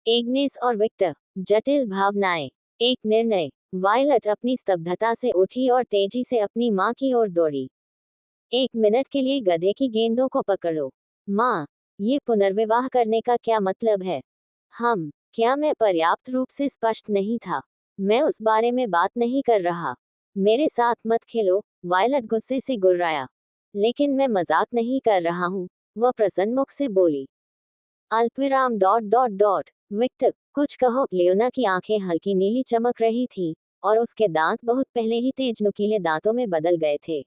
Agnes और Victor, जटिल भावनाएं। एक निर्णय। वायलट अपनी स्तब्धता से उठी और तेजी से अपनी माँ की ओर दौड़ी। 1 मिनट के लिए गधे की गेंदों को पकड़ो। माँ, ये पुनर्विवाह करने का क्या मतलब है? क्या मैं पर्याप्त रूप से स्पष्ट नहीं था? मैं उस बारे में बात नहीं कर रहा। मेरे साथ मत खेलो, वायलट गुस्से से गुर्राया। लेकिन मैं मजाक नहीं कर रहा हूँ, वह प्रसन्न मुख से बोली। अल्पविराम डॉट डॉट डॉट। विक्टर, कुछ कहो। लियोना की आंखें हल्की नीली चमक रही थी और उसके दांत बहुत पहले ही तेज नुकीले दांतों में बदल गए थे।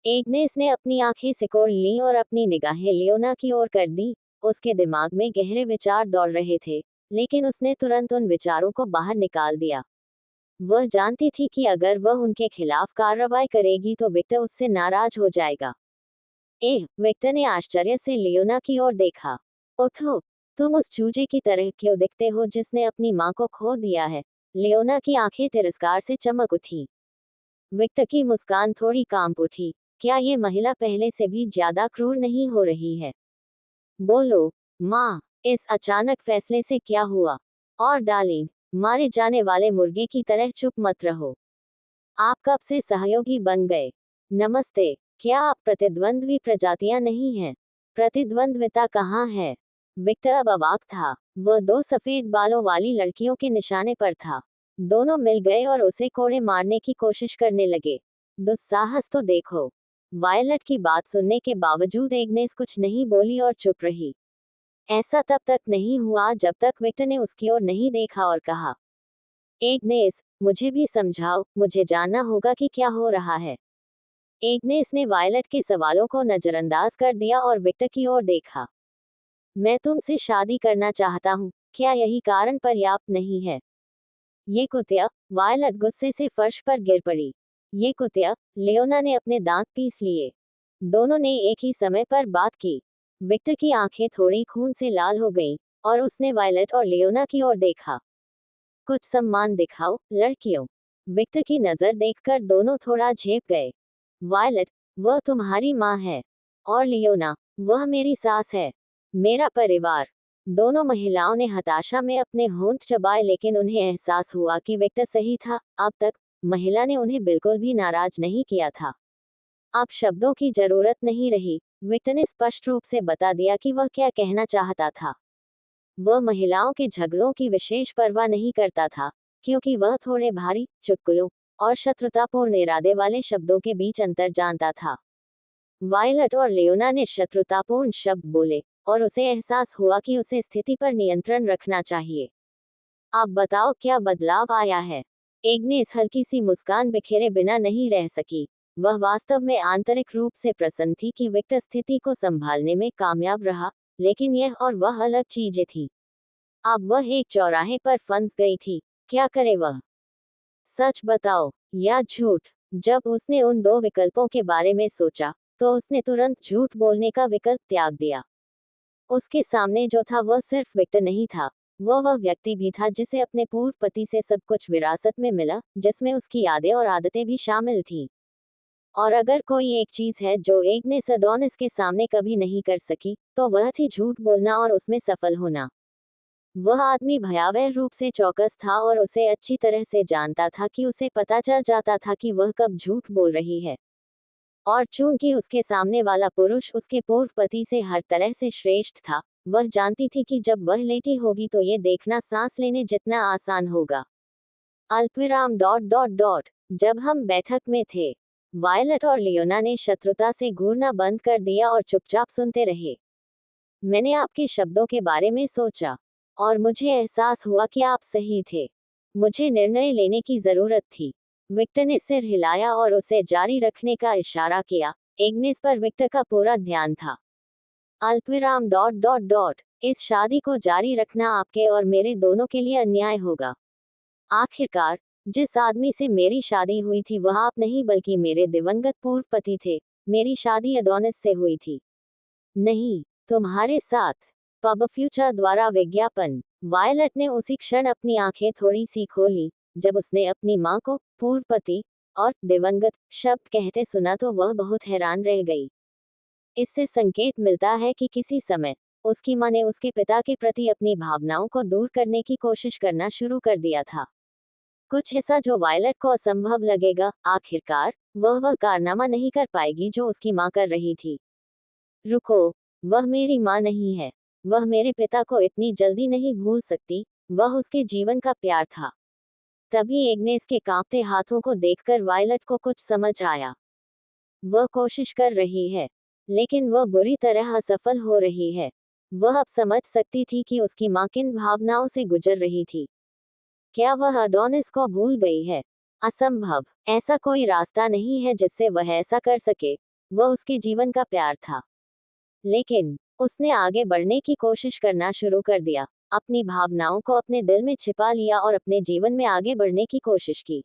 एग्नेस ने अपनी आंखें सिकोड़ लीं और अपनी निगाहें लियोना की ओर कर दी। उसके दिमाग में गहरे विचार दौड़ रहे थे, लेकिन उसने तुरंत उन विचारों को बाहर निकाल दिया। वह जानती थी कि अगर वह उनके खिलाफ कार्रवाई करेगी तो विक्टर उससे नाराज हो जाएगा। विक्टर ने आश्चर्य से लियोना की ओर देखा। उठो, तुम उस चूजे की तरह क्यों दिखते हो जिसने अपनी माँ को खो दिया है? लियोना की आंखें तिरस्कार से चमक उठी। विक्टर की मुस्कान थोड़ी कांप उठी। क्या ये महिला पहले से भी ज्यादा क्रूर नहीं हो रही है? बोलो, माँ, इस अचानक फैसले से क्या हुआ? और डार्लिंग, मारे जाने वाले मुर्गे की तरह चुप मत रहो। आप कब से सहयोगी बन गए? नमस्ते, क्या आप प्रतिद्वंद्वी प्रजातियां नहीं हैं? प्रतिद्वंद्विता कहाँ है? विक्टर अब अवाक था। वह 2 सफेद बालों वाली लड़कियों के निशाने पर था। दोनों मिल गए और उसे कोड़े मारने की कोशिश करने लगे। दुस्साहस तो देखो। वायलट की बात सुनने के बावजूद एग्नेस कुछ नहीं बोली और चुप रही। ऐसा तब तक नहीं हुआ जब तक विक्टर ने उसकी ओर नहीं देखा और कहा, एग्नेस, मुझे भी समझाओ, मुझे जानना होगा कि क्या हो रहा है। एग्नेस ने वायलट के सवालों को नजरअंदाज कर दिया और विक्टर की ओर देखा। मैं तुमसे शादी करना चाहता हूँ, क्या यही कारण पर्याप्त नहीं है? ये कुतिया। वायलट गुस्से से फर्श पर गिर पड़ी। ये कुतिया। लियोना ने अपने दांत पीस लिए। दोनों ने एक ही समय पर बात की। विक्टर की आंखें थोड़ी खून से लाल हो गईं और उसने वायलट और लियोना की ओर देखा। कुछ सम्मान दिखाओ, लड़कियों। विक्टर की नजर देखकर दोनों थोड़ा झेप गए। वायलट, वह तुम्हारी माँ है। और लियोना, वह मेरी सास है। मेरा परिवार। दोनों महिलाओं ने हताशा में अपने होंठ चबाए, लेकिन उन्हें एहसास हुआ कि विक्टर सही था। अब तक महिला ने उन्हें बिल्कुल भी नाराज नहीं किया था। अब शब्दों की जरूरत नहीं रही। विक्टर ने स्पष्ट रूप से बता दिया कि वह क्या कहना चाहता था। वह महिलाओं के झगड़ों की विशेष परवाह नहीं करता था, क्योंकि वह थोड़े भारी, चुटकुलों और शत्रुतापूर्ण इरादे वाले शब्दों के बीच अंतर जानता था। वायलट और लियोना ने शत्रुतापूर्ण शब्द बोले, और उसे एहसास हुआ कि उसे स्थिति पर नियंत्रण रखना चाहिए। आप बताओ, क्या बदलाव आया है? एग्नेस हल्की सी मुस्कान बिखेरे बिना नहीं रह सकी। वह वास्तव में आंतरिक रूप से प्रसन्न थी कि विक्टर स्थिति को संभालने में कामयाब रहा, लेकिन यह और वह अलग चीजें थी। अब वह एक चौराहे पर फंस गई थी। क्या करे वह? सच बताओ या झूठ? जब उसने उन 2 विकल्पों के बारे में सोचा, तो उसने तुरंत झूठ बोलने का विकल्प त्याग दिया। उसके सामने जो था वह सिर्फ विक्टर नहीं था, वह व्यक्ति भी था जिसे अपने पूर्व पति से सब कुछ विरासत में मिला, जिसमें उसकी यादें और आदतें भी शामिल थीं। और अगर कोई एक चीज है जो एग्नेस एडोनिस के सामने कभी नहीं कर सकी, तो वह थी झूठ बोलना और उसमें सफल होना। वह आदमी भयावह रूप से चौकस था और उसे अच्छी तरह से जानता था कि उसे पता चल जाता था कि वह कब झूठ बोल रही है। और चूंकि उसके सामने वाला पुरुष उसके पूर्व पति से हर तरह से श्रेष्ठ था, वह जानती थी कि जब वह लेटी होगी तो ये देखना सांस लेने जितना आसान होगा। अल्पविराम डॉट डॉट डॉट। जब हम बैठक में थे, वायलट और लियोना ने शत्रुता से घूरना बंद कर दिया और चुपचाप सुनते रहे। मैंने आपके शब्दों के बारे में सोचा, और मुझे एहसास हुआ कि आप सही थे। मुझे निर्णय लेने की जरूरत थी। विक्टर ने सिर हिलाया और उसे जारी रखने का इशारा किया। एग्नेस पर विक्टर का पूरा ध्यान था। अल्पविराम डॉट डॉट डॉट। इस शादी को जारी रखना आपके और मेरे दोनों के लिए अन्याय होगा। आखिरकार, जिस आदमी से मेरी शादी हुई थी वह आप नहीं बल्कि मेरे दिवंगत पूर्व पति थे। मेरी शादी एडोनिस से हुई थी, नहीं तुम्हारे साथ। पब फ्यूचर द्वारा विज्ञापन। वायलट ने उसी क्षण अपनी आंखें थोड़ी सी खोली। जब उसने अपनी मां को पूर्व पति और दिवंगत शब्द कहते सुना तो वह बहुत हैरान रह गई। इससे संकेत मिलता है कि किसी समय उसकी माँ ने उसके पिता के प्रति अपनी भावनाओं को दूर करने की कोशिश करना शुरू कर दिया था। कुछ ऐसा जो वायलट को असंभव लगेगा। आखिरकार वह कारनामा नहीं कर पाएगी जो उसकी माँ कर रही थी। रुको, वह मेरी माँ नहीं है। वह मेरे पिता को इतनी जल्दी नहीं भूल सकती। वह उसके जीवन का प्यार था। तभी एग्नेस के कांपते हाथों को देखकर वायलट को कुछ समझ आया। वह कोशिश कर रही है, लेकिन वह बुरी तरह असफल हो रही है। वह अब समझ सकती थी कि उसकी माँ किन भावनाओं से गुजर रही थी। क्या वह अडोनिस को भूल गई है? असंभव। ऐसा कोई रास्ता नहीं है जिससे वह ऐसा कर सके। वह उसके जीवन का प्यार था। लेकिन उसने आगे बढ़ने की कोशिश करना शुरू कर दिया। अपनी भावनाओं को अपने दिल में छिपा लिया और अपने जीवन में आगे बढ़ने की कोशिश की।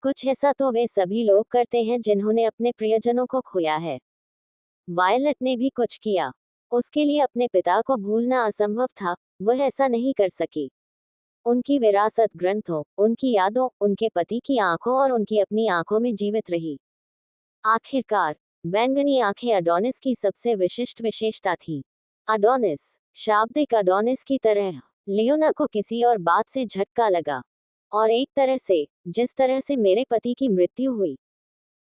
कुछ ऐसा तो वे सभी लोग करते हैं जिन्होंने अपने प्रियजनों को खोया है। वायलट ने भी कुछ किया। उसके लिए अपने पिता को भूलना असंभव था। वह ऐसा नहीं कर सकी। उनकी विरासत ग्रंथों, उनकी यादों, उनके पति की आंखों और उनकी अपनी आंखों में जीवित रही। आखिरकार बैंगनी आंखें अडोनिस की सबसे विशिष्ट विशेषता थी। अडोनिस, शाब्दिक अडोनिस की तरह। लियोना को किसी और बात से झटका लगा। और एक तरह से, जिस तरह से मेरे पति की मृत्यु हुई,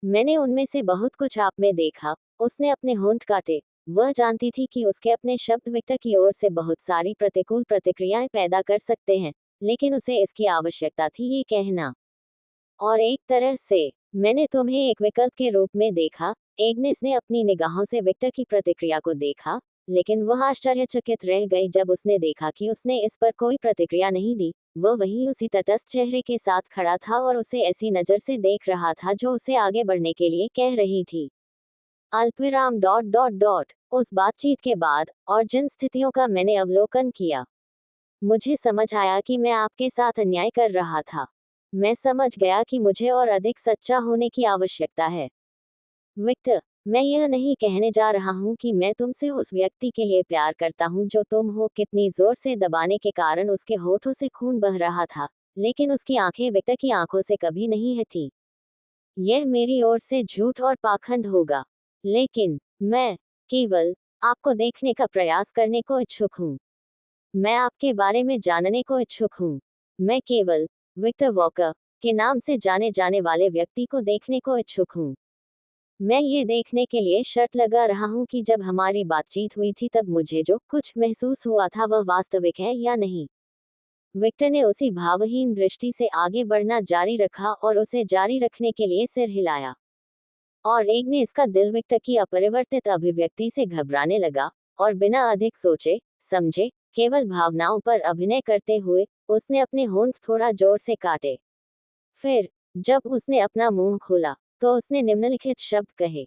मैंने उनमें से बहुत कुछ आप में देखा। उसने अपने होंठ काटे। वह जानती थी कि उसके अपने शब्द विक्टर की ओर से बहुत सारी प्रतिकूल प्रतिक्रियाएं पैदा कर सकते हैं, लेकिन उसे इसकी आवश्यकता थी ये कहना। और एक तरह से, मैंने तुम्हें एक विकल्प के रूप में देखा। एग्नेस ने अपनी निगाहों से विक्टर की प्रतिक्रिया को देखा, लेकिन वह आश्चर्यचकित रह गई जब उसने देखा कि उसने इस पर कोई प्रतिक्रिया नहीं दी। वह वहीं उसी तटस्थ चेहरे के साथ खड़ा था और उसे ऐसी नज़र से देख रहा था जो उसे आगे बढ़ने के लिए कह रही थी। अल्पविराम डॉट डॉट डॉट। उस बातचीत के बाद, और जिन स्थितियों का मैंने अवलोकन किया, मुझे समझ आया कि मैं आपके साथ अन्याय कर रहा था। मैं समझ गया कि मुझे और अधिक सच्चा होने की आवश्यकता है। विक्टर, मैं यह नहीं कहने जा रहा हूँ कि मैं तुमसे उस व्यक्ति के लिए प्यार करता हूँ जो तुम हो। कितनी जोर से दबाने के कारण उसके होठों से खून बह रहा था, लेकिन उसकी आंखें विक्टर की आंखों से कभी नहीं हटी। यह मेरी ओर से झूठ और पाखंड होगा, लेकिन मैं केवल आपको देखने का प्रयास करने को इच्छुक हूँ। मैं आपके बारे में जानने को इच्छुक हूँ। मैं केवल विक्टर वॉकर के नाम से जाने जाने वाले व्यक्ति को देखने को इच्छुक हूँ। मैं ये देखने के लिए शर्त लगा रहा हूँ कि जब हमारी बातचीत हुई थी तब मुझे जो कुछ महसूस हुआ था वह वास्तविक है या नहीं। विक्टर ने उसी भावहीन दृष्टि से आगे बढ़ना जारी रखा और उसे जारी रखने के लिए सिर हिलाया। और एक ने इसका दिल विक्टर की अपरिवर्तित अभिव्यक्ति से घबराने लगा, और बिना अधिक सोचे समझे, केवल भावनाओं पर अभिनय करते हुए, उसने अपने होंठ थोड़ा जोर से काटे। फिर जब उसने अपना मुंह खोला, तो उसने निम्नलिखित शब्द कहे,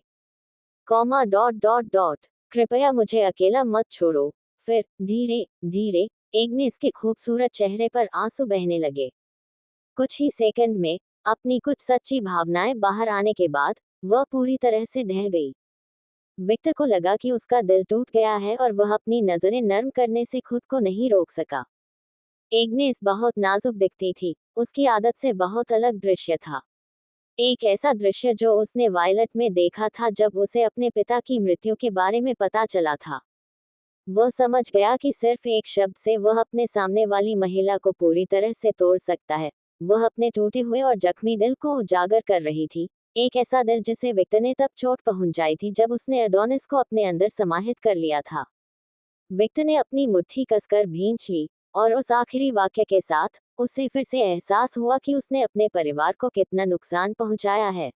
कॉमा डॉट डॉट डॉट, कृपया मुझे अकेला मत छोड़ो। फिर धीरे धीरे एग्नेस के खूबसूरत चेहरे पर आंसू बहने लगे। कुछ ही सेकंड में, अपनी कुछ सच्ची भावनाएं बाहर आने के बाद, वह पूरी तरह से ढह गई। विक्टर को लगा कि उसका दिल टूट गया है और वह अपनी नजरें नर्म करने से खुद को नहीं रोक सका। एग्नेस बहुत नाजुक दिखती थी। उसकी आदत से बहुत अलग दृश्य था। एक ऐसा दृश्य जो उसने वायलट में देखा था जब उसे अपने पिता की मृत्यु के बारे में पता चला था। वह समझ गया कि सिर्फ एक शब्द से वह अपने सामने वाली महिला को पूरी तरह से तोड़ सकता है। वह अपने टूटे हुए और जख्मी दिल को उजागर कर रही थी। एक ऐसा दिल जिसे विक्टर ने तब चोट पहुंचाई थी जब उसने एडोनिस को अपने अंदर समाहित कर लिया था। विक्टर ने अपनी मुट्ठी कसकर भींच ली, और उस आखिरी वाक्य के साथ, उसे फिर से एहसास हुआ कि उसने अपने परिवार को कितना नुकसान पहुंचाया है।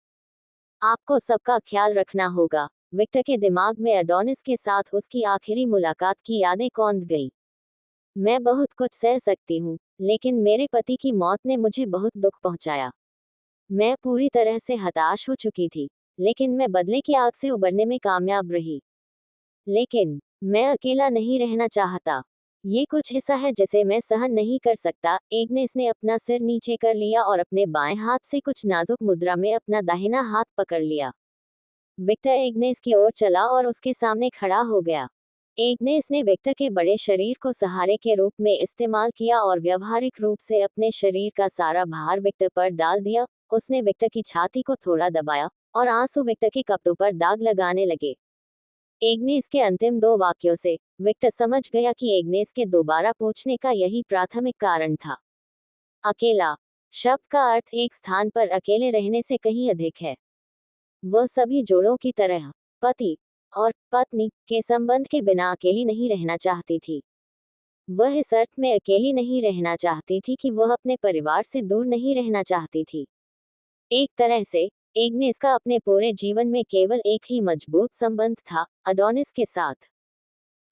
आपको सबका ख्याल रखना होगा। विक्टर के दिमाग में एडोनिस के साथ उसकी आखिरी मुलाकात की यादें कौंध गई। मैं बहुत कुछ सह सकती हूँ, लेकिन मेरे पति की मौत ने मुझे बहुत दुख पहुंचाया। मैं पूरी तरह से हताश हो चुकी थी, लेकिन मैं बदले की आग से उबरने में कामयाब रही। लेकिन मैं अकेला नहीं रहना चाहता। ये कुछ ऐसा है जिसे मैं सहन नहीं कर सकता। एग्नेस ने अपना सिर नीचे कर लिया और अपने बाएं हाथ से कुछ नाजुक मुद्रा में अपना दाहिना हाथ पकड़ लिया। विक्टर एग्नेस की ओर चला और उसके सामने खड़ा हो गया। एग्नेस ने विक्टर के बड़े शरीर को सहारे के रूप में इस्तेमाल किया और व्यवहारिक रूप से अपने शरीर का सारा भार विक्टर पर डाल दिया। उसने विक्टर की छाती को थोड़ा दबाया, और आंसू विक्टर के कपड़ों पर दाग लगाने लगे। एग्नेस के अंतिम दो वाक्यों से विक्टर समझ गया कि एग्नेस के दोबारा पूछने का यही प्राथमिक कारण था। अकेला शब्द का अर्थ एक स्थान पर अकेले रहने से कहीं अधिक है। वह सभी जोड़ों की तरह पति और पत्नी के संबंध के बिना अकेली नहीं रहना चाहती थी। वह इस अर्थ में अकेली नहीं रहना चाहती थी कि वह अपने परिवार से दूर नहीं रहना चाहती थी। एक तरह से एग्नेस का अपने पूरे जीवन में केवल एक ही मजबूत संबंध था, अडोनिस के साथ।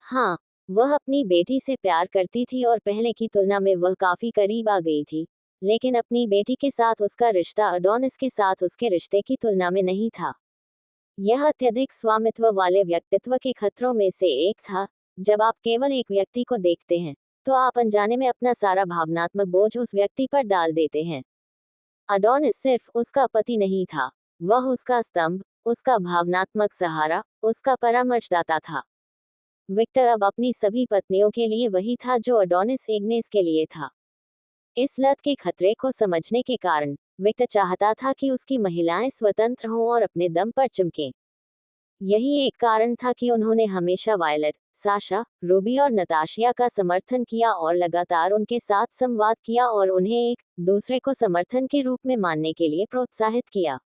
हाँ, वह अपनी बेटी से प्यार करती थी और पहले की तुलना में वह काफी करीब आ गई थी, लेकिन अपनी बेटी के साथ उसका रिश्ता अडोनिस के साथ उसके रिश्ते की तुलना में नहीं था। यह अत्यधिक स्वामित्व वाले व्यक्तित्व के खतरों में से एक था। जब आप केवल एक व्यक्ति को देखते हैं, तो आप अनजाने में अपना सारा भावनात्मक बोझ उस व्यक्ति पर डाल देते हैं। अडोनिस सिर्फ उसका पति नहीं था, वह उसका स्तंभ, उसका भावनात्मक सहारा, उसका परामर्शदाता था। विक्टर अब अपनी सभी पत्नियों के लिए वही था जो अडोनिस एग्नेस के लिए था। इस लत के खतरे को समझने के कारण विक्टर चाहता था कि उसकी महिलाएं स्वतंत्र हों और अपने दम पर चमकें। यही एक कारण था कि उन्होंने हमेशा वायलेट, साशा, रूबी और नताशिया का समर्थन किया और लगातार उनके साथ संवाद किया और उन्हें एक दूसरे को समर्थन के रूप में मानने के लिए प्रोत्साहित किया।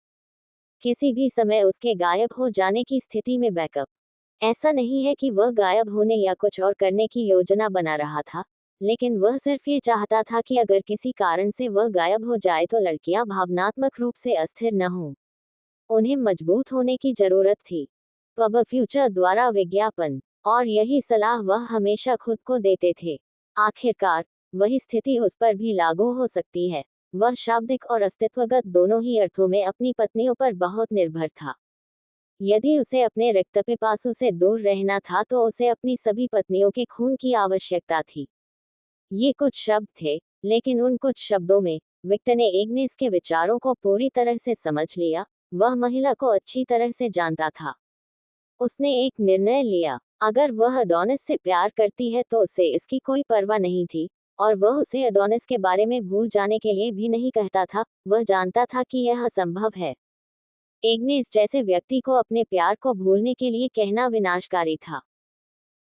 किसी भी समय उसके गायब हो जाने की स्थिति में बैकअप। ऐसा नहीं है कि वह गायब होने या कुछ और करने की योजना बना रहा था, लेकिन वह सिर्फ ये चाहता था कि अगर किसी कारण से वह गायब हो जाए तो लड़कियां भावनात्मक रूप से अस्थिर न हों। उन्हें मजबूत होने की जरूरत थी। पब फ्यूचर द्वारा विज्ञापन और यही सलाह वह हमेशा खुद को देते थे। आखिरकार वही स्थिति उस पर भी लागू हो सकती है। वह शाब्दिक और अस्तित्वगत दोनों ही अर्थों में अपनी पत्नियों पर बहुत निर्भर था। यदि उसे अपने रिक्त पिपासु से दूर रहना था तो उसे अपनी सभी पत्नियों के खून की आवश्यकता थी। ये कुछ शब्द थे, लेकिन उन कुछ शब्दों में विक्टर ने एग्नेस के विचारों को पूरी तरह से समझ लिया। वह महिला को अच्छी तरह से जानता था। उसने एक निर्णय लिया। अगर वह अडोनिस से प्यार करती है तो उसे इसकी कोई परवाह नहीं थी, और वह उसे अडोनिस के बारे में भूल जाने के लिए भी नहीं कहता था। वह जानता था कि यह असंभव है। एग्नेस जैसे व्यक्ति को अपने प्यार को भूलने के लिए कहना विनाशकारी था।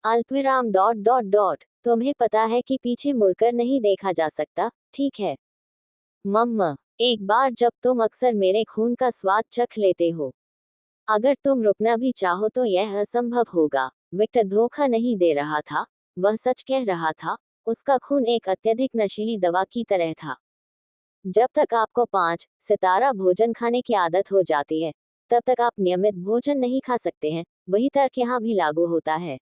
अल्पविराम डॉट डॉट डॉट तुम्हें पता है कि पीछे मुड़कर नहीं देखा जा सकता, ठीक है मम्मा? एक बार जब तुम अक्सर मेरे खून का स्वाद चख लेते हो। अगर तुम रुकना भी चाहो तो यह असंभव होगा। विक्टर धोखा नहीं दे रहा था, वह सच कह रहा था। उसका खून एक अत्यधिक नशीली दवा की तरह था। जब तक आपको 5 सितारा भोजन खाने की आदत हो जाती है, तब तक आप नियमित भोजन नहीं खा सकते हैं। वही तर्क यहाँ भी लागू होता है।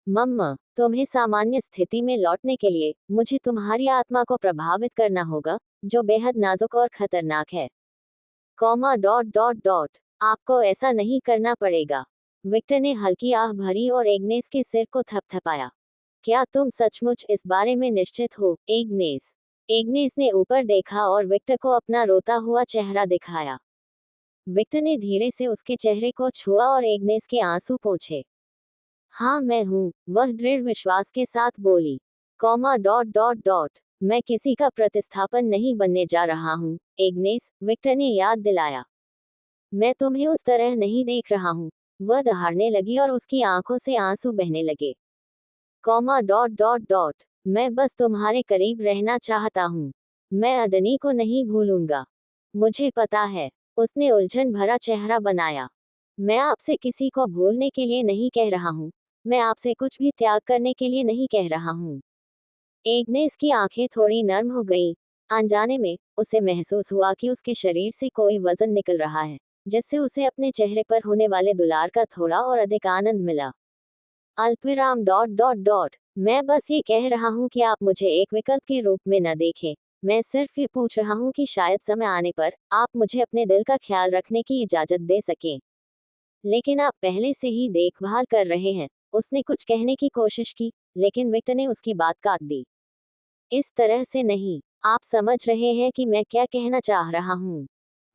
मम्मा, तुम्हें सामान्य स्थिति में लौटने के लिए मुझे तुम्हारी आत्मा को प्रभावित करना होगा, जो बेहद नाजुक और खतरनाक है। कॉमा डॉट डॉट डॉट आपको ऐसा नहीं करना पड़ेगा। विक्टर ने हल्की आह भरी और एग्नेस के सिर को थपथपाया। क्या तुम सचमुच इस बारे में निश्चित हो, एग्नेस? एग्नेस ने ऊपर देखा और विक्टर को अपना रोता हुआ चेहरा दिखाया। विक्टर ने धीरे से उसके चेहरे को छुआ और एग्नेस के आंसू पोंछे। हाँ मैं हूँ, वह दृढ़ विश्वास के साथ बोली। कॉमा डॉट डॉट डॉट मैं किसी का प्रतिस्थापन नहीं बनने जा रहा हूँ, एग्नेस, विक्टर ने याद दिलाया। मैं तुम्हें उस तरह नहीं देख रहा हूँ। वह दहाड़ने लगी और उसकी आंखों से आंसू बहने लगे। कॉमा डॉट डॉट डॉट मैं बस तुम्हारे करीब रहना चाहता हूँ। मैं अडनी को नहीं भूलूंगा। मुझे पता है। उसने उलझन भरा चेहरा बनाया। मैं आपसे किसी को भूलने के लिए नहीं कह रहा हूँ। मैं आपसे कुछ भी त्याग करने के लिए नहीं कह रहा हूँ। एग्नेस की आंखें थोड़ी नर्म हो गईं। अनजाने में उसे महसूस हुआ कि उसके शरीर से कोई वजन निकल रहा है, जिससे उसे अपने चेहरे पर होने वाले दुलार का थोड़ा और अधिक आनंद मिला। अल्पविराम डॉट डॉट डॉट मैं बस ये कह रहा हूँ कि आप मुझे एक विकल्प के रूप में न देखें। मैं सिर्फ ये पूछ रहा हूँ कि शायद समय आने पर आप मुझे अपने दिल का ख्याल रखने की इजाजत दे सकें। लेकिन आप पहले से ही देखभाल कर रहे हैं। उसने कुछ कहने की कोशिश की, लेकिन विक्टर ने उसकी बात काट दी। इस तरह से नहीं। आप समझ रहे हैं कि मैं क्या कहना चाह रहा हूँ?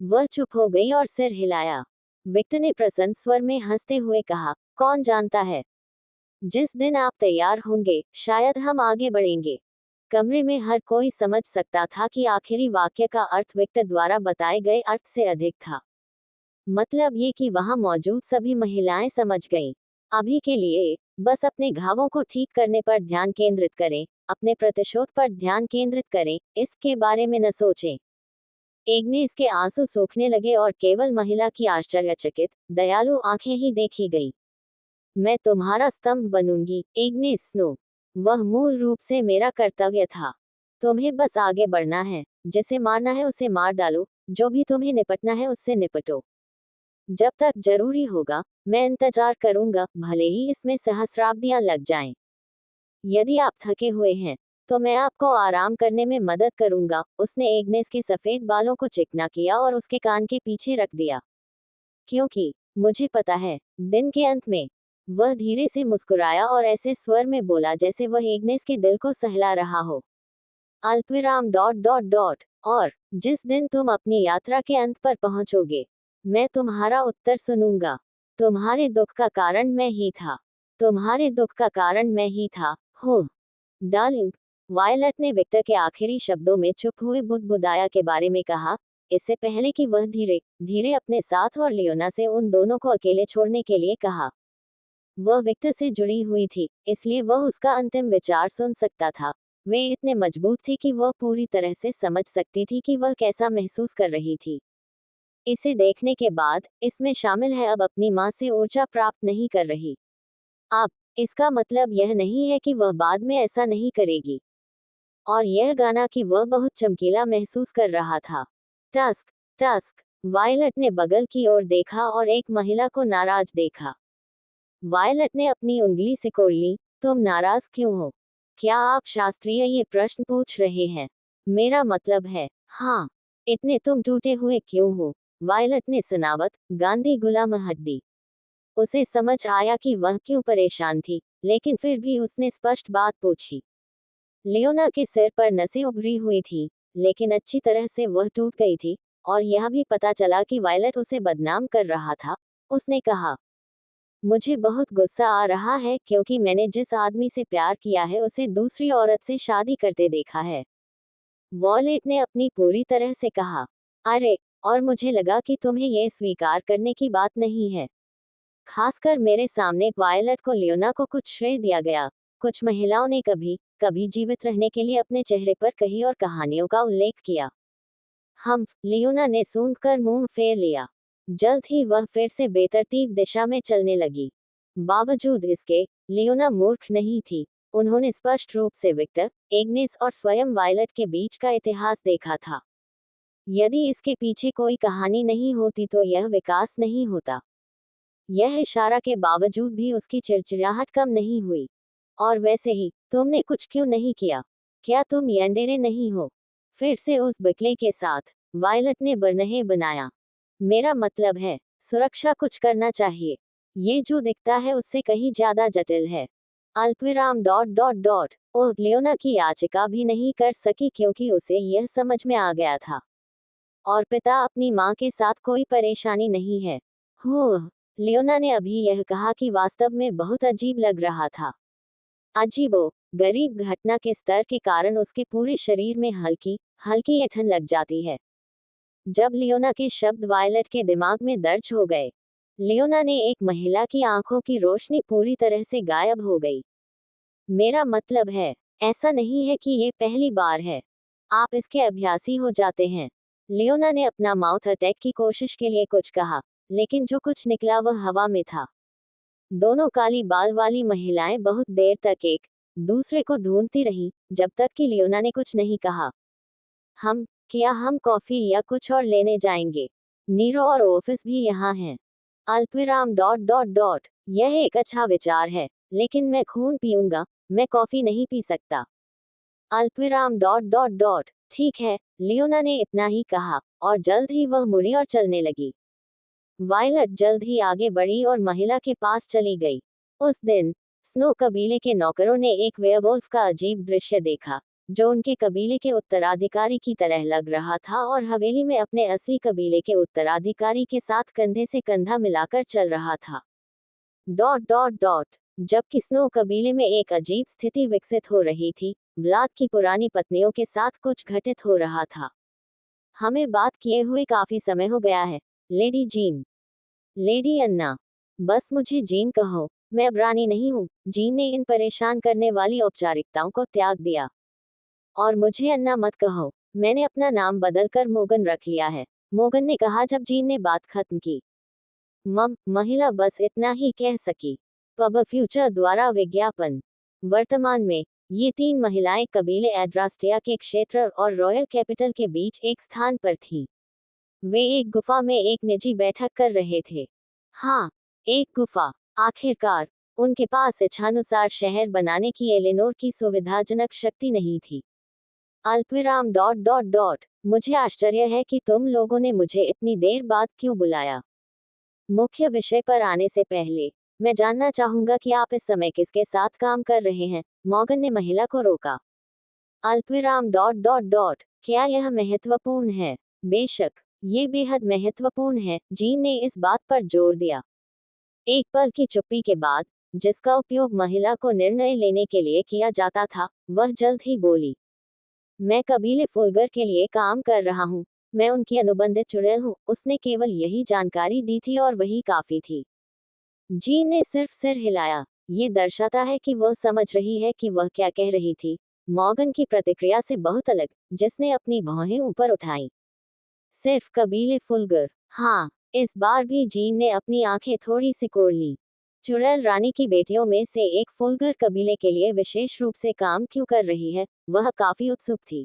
वह चुप हो गई और सिर हिलाया। विक्टर ने प्रसन्न स्वर में हंसते हुए कहा, कौन जानता है, जिस दिन आप तैयार होंगे, शायद हम आगे बढ़ेंगे। कमरे में हर कोई समझ सकता था कि आखिरी वाक्य का अर्थ विक्टर द्वारा बताए गए अर्थ से अधिक था। मतलब ये कि वहां मौजूद सभी महिलाएं समझ गईं। अभी के लिए बस अपने घावों को ठीक करने पर ध्यान केंद्रित करें, अपने प्रतिशोध पर ध्यान केंद्रित करें, इसके बारे में न सोचें। एग्नेस के आंसू सूखने लगे और केवल महिला की आश्चर्यचकित, दयालु आंखें ही देखी गई। मैं तुम्हारा स्तंभ बनूंगी, एग्नेस स्नो। वह मूल रूप से मेरा कर्तव्य था। तुम्हें बस आगे बढ़ना है, जिसे मारना है उसे मार डालो, जो भी तुम्हें निपटना है उससे निपटो। जब तक जरूरी होगा, मैं इंतजार करूंगा, भले ही इसमें सहस्राब्दियां लग जाएं। यदि आप थके हुए हैं, तो मैं आपको आराम करने में मदद करूंगा। उसने एग्नेस के सफेद बालों को चिकना किया और उसके कान के पीछे रख दिया। क्योंकि मुझे पता है, दिन के अंत में। वह धीरे से मुस्कुराया और ऐसे स्वर में बोला जैसे वह एग्नेस के दिल को सहला रहा हो। अल्पविराम डॉट डॉट डॉट। और जिस दिन तुम अपनी यात्रा के अंत पर पहुंचोगे, मैं तुम्हारा उत्तर सुनूंगा। तुम्हारे दुख का कारण मैं ही था। तुम्हारे दुख का कारण मैं ही था। हो डार्लिंग। वायलट ने विक्टर के आखिरी शब्दों में चुप हुए बुदबुदाया के बारे में कहा, इससे पहले कि वह धीरे धीरे अपने साथ और लियोना से उन दोनों को अकेले छोड़ने के लिए कहा। वह विक्टर से जुड़ी हुई थी, इसलिए वह उसका अंतिम विचार सुन सकता था। वे इतने मजबूत थे कि वह पूरी तरह से समझ सकती थी कि वह कैसा महसूस कर रही थी। इसे देखने के बाद, इसमें शामिल है अब अपनी मां से ऊर्जा प्राप्त नहीं कर रही। अब इसका मतलब यह नहीं है कि वह बाद में ऐसा नहीं करेगी। और यह गाना कि वह बहुत चमकीला महसूस कर रहा था। Tusk tusk. वायलट ने बगल की ओर देखा और एक महिला को नाराज देखा। वायलट ने अपनी उंगली सिकोड़ ली। तुम नाराज क्यों हो? क्या आप शास्त्रीय ये प्रश्न पूछ रहे हैं? मेरा मतलब है, हाँ। इतने तुम टूटे हुए क्यों हो? वायलट ने सुनावत गांधी गुलाम हड्डी। उसे समझ आया कि वह क्यों परेशान थी, लेकिन फिर भी उसने स्पष्ट बात पूछी। लियोना के सिर पर नसें उभरी हुई थी, लेकिन अच्छी तरह से वह टूट गई थी, और यह भी पता चला कि वायलट उसे बदनाम कर रहा था। उसने कहा, मुझे बहुत गुस्सा आ रहा है क्योंकि मैंने जिस आदमी से प्यार किया है उसे दूसरी औरत से शादी करते देखा है। वॉलेट ने अपनी पूरी तरह से कहा, अरे, और मुझे लगा कि तुम्हें यह स्वीकार करने की बात नहीं है। खासकर मेरे सामने। वायलट को लियोना को कुछ श्रेय दिया गया। कुछ महिलाओं ने कभी कभी जीवित रहने के लिए अपने चेहरे पर कही और कहानियों का उल्लेख किया। लियोना ने सूंघकर मुंह फेर लिया। जल्द ही वह फिर से बेतरतीब दिशा में चलने लगी। बावजूद इसके, लियोना मूर्ख नहीं थी। उन्होंने स्पष्ट रूप से विक्टर, एग्नेस और स्वयं वायलट के बीच का इतिहास देखा था। यदि इसके पीछे कोई कहानी नहीं होती तो यह विकास नहीं होता। यह इशारा के बावजूद भी उसकी चिड़चिड़ाहट कम नहीं हुई। और वैसे ही, तुमने कुछ क्यों नहीं किया? क्या तुम यंडेरे नहीं हो? फिर से उस बिकले के साथ, वायलट ने बरनहे बनाया। मेरा मतलब है, सुरक्षा कुछ करना चाहिए। ये जो दिखता है उससे कहीं ज्यादा जटिल है। अल्पविराम डॉट डॉट डॉट। ओह, लियोना की याचिका भी नहीं कर सकी क्योंकि उसे यह समझ में आ गया था। और पिता अपनी माँ के साथ कोई परेशानी नहीं है। लियोना ने अभी यह कहा कि वास्तव में बहुत अजीब लग रहा था। अजीबो गरीब घटना के स्तर के कारण उसके पूरे शरीर में हल्की हल्की ऐंठन लग जाती है। जब लियोना के शब्द वायलट के दिमाग में दर्ज हो गए, लियोना ने एक महिला की आंखों की रोशनी पूरी तरह से गायब हो गई। मेरा मतलब है, ऐसा नहीं है कि ये पहली बार है। आप इसके अभ्यासी हो जाते हैं। लियोना ने अपना माउथ अटैक की कोशिश के लिए कुछ कहा, लेकिन जो कुछ निकला वह हवा में था। दोनों काली बाल वाली महिलाएं बहुत देर तक एक दूसरे को ढूंढती रहीं, जब तक कि लियोना ने कुछ नहीं कहा। क्या हम कॉफी या कुछ और लेने जाएंगे? नीरो और ऑफिस भी यहाँ हैं। अल्पविराम डॉट डॉट डॉट। यह एक अच्छा विचार है, लेकिन मैं खून पीऊंगा, मैं कॉफी नहीं पी सकता। अल्पविराम डॉट डॉट डॉट। ठीक है, लियोना ने इतना ही कहा, और जल्द ही वह मुड़ी और चलने लगी। वायलट जल्द ही आगे बढ़ी और महिला के पास चली गई। उस दिन, स्नो कबीले के नौकरों ने एक वेयरवुल्फ का अजीब दृश्य देखा, जो उनके कबीले के उत्तराधिकारी की तरह लग रहा था और हवेली में अपने असली कबीले के उत्तराधिकारी के साथ कंधे से कंधा मिलाकर चल रहा था। Dot dot dot. जबकि स्नो कबीले में एक अजीब स्थिति विकसित हो रही थी, व्लाद की पुरानी पत्नियों के साथ कुछ घटित हो रहा था। हमें बात किए हुए काफी समय हो गया है, लेडी जीन। लेडी अन्ना। बस मुझे जीन कहो। मैं अब रानी नहीं हूँ। जीन ने इन परेशान करने वाली औपचारिकताओं को त्याग दिया। और मुझे अन्ना मत कहो। मैंने अपना नाम बदलकर मोगन रख लिया है, मोगन ने कहा जब जीन ने बात खत्म की। महिला बस इतना ही कह सकी। पब फ्यूचर द्वारा विज्ञापन। वर्तमान में ये 3 महिलाएं कबीले एड्रास्टिया के क्षेत्र और रॉयल कैपिटल के बीच एक स्थान पर थीं। वे एक गुफा में एक निजी बैठक कर रहे थे। हाँ, एक गुफा। आखिरकार उनके पास इच्छानुसार शहर बनाने की एलेनोर की सुविधाजनक शक्ति नहीं थी। अल्पविराम डॉट डॉट डॉट मुझे आश्चर्य है कि तुम लोगों ने मुझे इतनी देर बाद क्यों बुलाया। मुख्य विषय पर आने से पहले मैं जानना चाहूंगा कि आप इस समय किसके साथ काम कर रहे हैं, मॉर्गन ने महिला को रोका। अल्पविराम डॉट डॉट डॉट क्या यह महत्वपूर्ण है? बेशक, ये बेहद महत्वपूर्ण है, जीन ने इस बात पर जोर दिया। एक पल की चुप्पी के बाद, जिसका उपयोग महिला को निर्णय लेने के लिए किया जाता था, वह जल्द ही बोली। मैं कबीले फुलगर के लिए काम कर रहा हूँ। मैं उनकी अनुबंधित चुड़ैल हूँ। उसने केवल यही जानकारी दी थी और वही काफी थी। जीन ने सिर्फ सिर हिलाया। ये दर्शाता है कि वह समझ रही है कि वह क्या कह रही थी। मॉर्गन की प्रतिक्रिया से बहुत अलग, जिसने अपनी भौहें ऊपर उठाई। सिर्फ कबीले फुलगर। हाँ, इस बार भी जीन ने अपनी आंखें थोड़ी सिकोड़ ली। चुड़ैल रानी की बेटियों में से एक फुलगर कबीले के लिए विशेष रूप से काम क्यों कर रही है, वह काफी उत्सुक थी।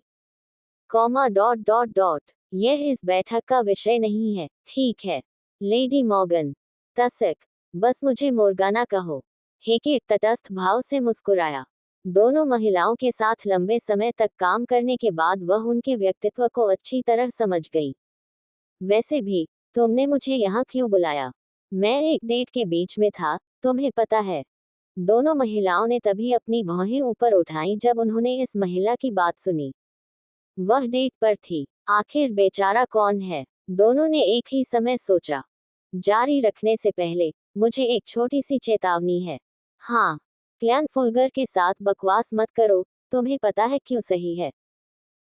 कॉमा डॉट डॉट डॉट यह इस बैठक का विषय नहीं है, ठीक है लेडी मॉर्गन। तसक, बस मुझे मोर्गाना कहो। हेकेट तटस्थ भाव से मुस्कुराया। दोनों महिलाओं के साथ लंबे समय तक काम करने के बाद वह उनके व्यक्तित्व को अच्छी तरह समझ गई। वैसे भी, तुमने मुझे यहाँ क्यों बुलाया? मैं एक डेट के बीच में था, तुम्हें पता है। दोनों महिलाओं ने तभी अपनी भौहें ऊपर उठाई जब उन्होंने इस महिला की बात सुनी। वह डेट पर थी। आखिर बेचारा कौन है? दोनों ने एक ही समय सोचा। जारी रखने से पहले, मुझे एक छोटी सी चेतावनी है। हाँ, क्लैन फुलगर के साथ बकवास मत करो, तुम्हें पता है क्यों सही है?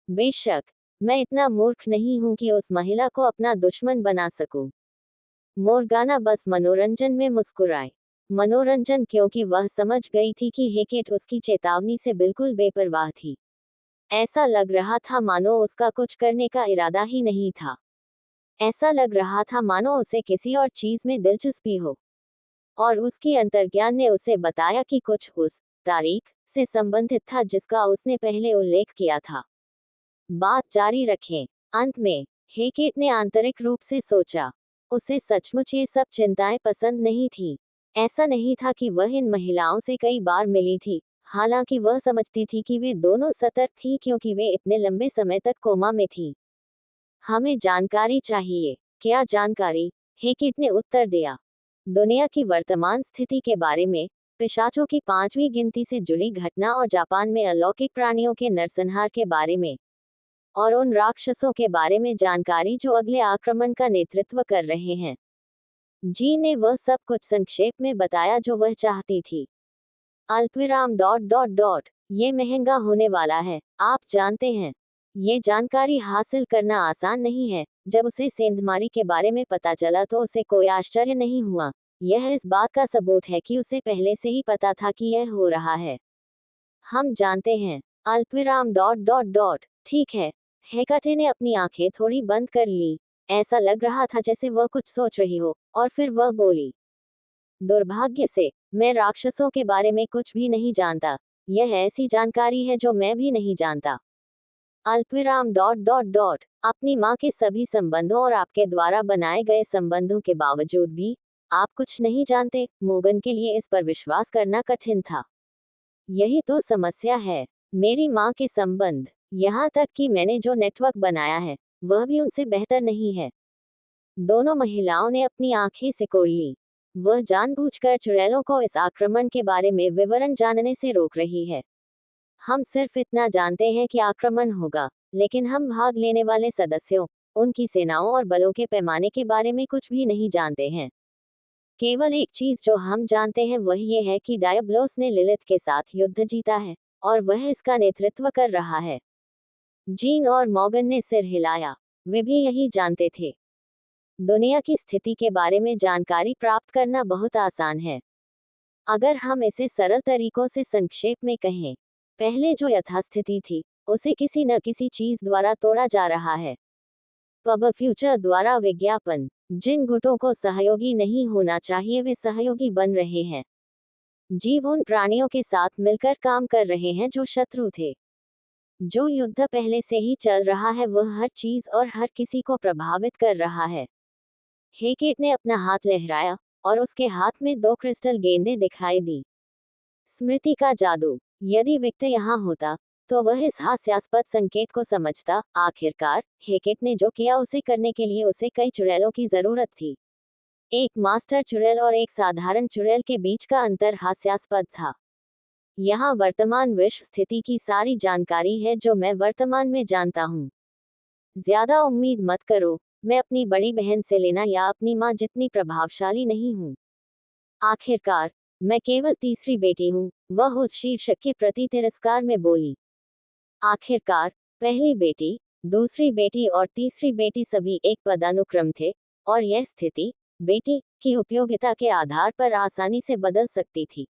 बेशक, मैं इतना मूर्ख नहीं हूं कि उस महिला को अपना दुश्मन बना सकूं। मोर्गाना बस मनोरंजन में मुस्कुराए। मनोरंजन क्योंकि वह समझ गई थी कि हेकेट उसकी चेतावनी से बिल्कुल बेपरवाह थी। ऐसा लग रहा था मानो उसका कुछ करने का इरादा ही नहीं था। ऐसा लग रहा था मानो उसे किसी और चीज में दिलचस्पी हो। और उसकी अंतर्ज्ञान ने उसे बताया कि कुछ उस तारीख से संबंधित था जिसका उसने पहले उल्लेख किया था। बात जारी रखें। अंत में, हेकेट ने आंतरिक रूप से सोचा। उसे सचमुच ये सब चिंताएं पसंद नहीं थी। ऐसा नहीं था कि वह इन महिलाओं से कई बार मिली थी, हालांकि वह समझती थी कि वे दोनों सतर्क थीं क्योंकि वे इतने लंबे समय तक कोमा में थीं। हमें जानकारी चाहिए। क्या जानकारी? हेकेट ने उत्तर दिया। दुनिया की वर्तमान स्थिति के बारे में, पिशाचों की 5वीं गिनती से जुड़ी घटना और जापान में अलौकिक प्राणियों के नरसंहार के बारे में, और उन राक्षसों के बारे में जानकारी जो अगले आक्रमण का नेतृत्व कर रहे हैं। जी ने वह सब कुछ संक्षेप में बताया जो वह चाहती थी। अल्पविराम डॉट डॉट डॉट ये महंगा होने वाला है, आप जानते हैं। ये जानकारी हासिल करना आसान नहीं है। जब उसे सेंधमारी के बारे में पता चला तो उसे कोई आश्चर्य नहीं हुआ। यह इस बात का सबूत है कि उसे पहले से ही पता था कि यह हो रहा है। हम जानते हैं। अल्पविराम डॉट डॉट डॉट ठीक है। हेकाटे ने अपनी आंखें थोड़ी बंद कर ली। ऐसा लग रहा था जैसे वह कुछ सोच रही हो, और फिर वह बोली, दुर्भाग्य से, मैं राक्षसों के बारे में कुछ भी नहीं जानता। यह ऐसी जानकारी है जो मैं भी नहीं जानता। अल्पविराम डॉट डॉट डॉट अपनी माँ के सभी संबंधों और आपके द्वारा बनाए गए संबंधों के बावजूद भी आप कुछ नहीं जानते। मोगन के लिए इस पर विश्वास करना कठिन था। यही तो समस्या है। मेरी माँ के संबंध, यहाँ तक कि मैंने जो नेटवर्क बनाया है, वह भी उनसे बेहतर नहीं है। दोनों महिलाओं ने अपनी आंखें सिकोड़ ली। वह जानबूझकर चुड़ैलों को इस आक्रमण के बारे में विवरण जानने से रोक रही है। हम सिर्फ इतना जानते हैं कि आक्रमण होगा, लेकिन हम भाग लेने वाले सदस्यों, उनकी सेनाओं और बलों के पैमाने के बारे में कुछ भी नहीं जानते हैं। केवल एक चीज जो हम जानते हैं वह ये है कि डायब्लोस ने लिलिथ के साथ युद्ध जीता है, और वह इसका नेतृत्व कर रहा है। जीन और मॉर्गन ने सिर हिलाया। वे भी यही जानते थे। दुनिया की स्थिति के बारे में जानकारी प्राप्त करना बहुत आसान है। अगर हम इसे सरल तरीकों से संक्षेप में कहें, पहले जो यथास्थिति थी उसे किसी न किसी चीज द्वारा तोड़ा जा रहा है। पब फ्यूचर द्वारा विज्ञापन, जिन गुटों को सहयोगी नहीं होना चाहिए वे सहयोगी बन रहे हैं। जीव उन प्राणियों के साथ मिलकर काम कर रहे हैं जो शत्रु थे। जो युद्ध पहले से ही चल रहा है वह हर चीज और हर किसी को प्रभावित कर रहा है। हेकेट ने अपना हाथ लहराया और उसके हाथ में 2 क्रिस्टल गेंदें दिखाई दी। स्मृति का जादू। यदि विक्टर यहाँ होता तो वह इस हास्यास्पद संकेत को समझता। आखिरकार हेकेट ने जो किया उसे करने के लिए उसे कई चुड़ैलों की जरूरत थी। एक मास्टर चुड़ैल और एक साधारण चुड़ैल के बीच का अंतर हास्यास्पद था। यहाँ वर्तमान विश्व स्थिति की सारी जानकारी है जो मैं वर्तमान में जानता हूँ। ज्यादा उम्मीद मत करो, मैं अपनी बड़ी बहन सेलेना या अपनी माँ जितनी प्रभावशाली नहीं हूँ। आखिरकार मैं केवल तीसरी बेटी हूँ, वह उस शीर्षक के प्रति तिरस्कार में बोली। आखिरकार पहली बेटी, दूसरी बेटी और तीसरी बेटी सभी एक पदानुक्रम थे, और यह स्थिति बेटी की उपयोगिता के आधार पर आसानी से बदल सकती थी।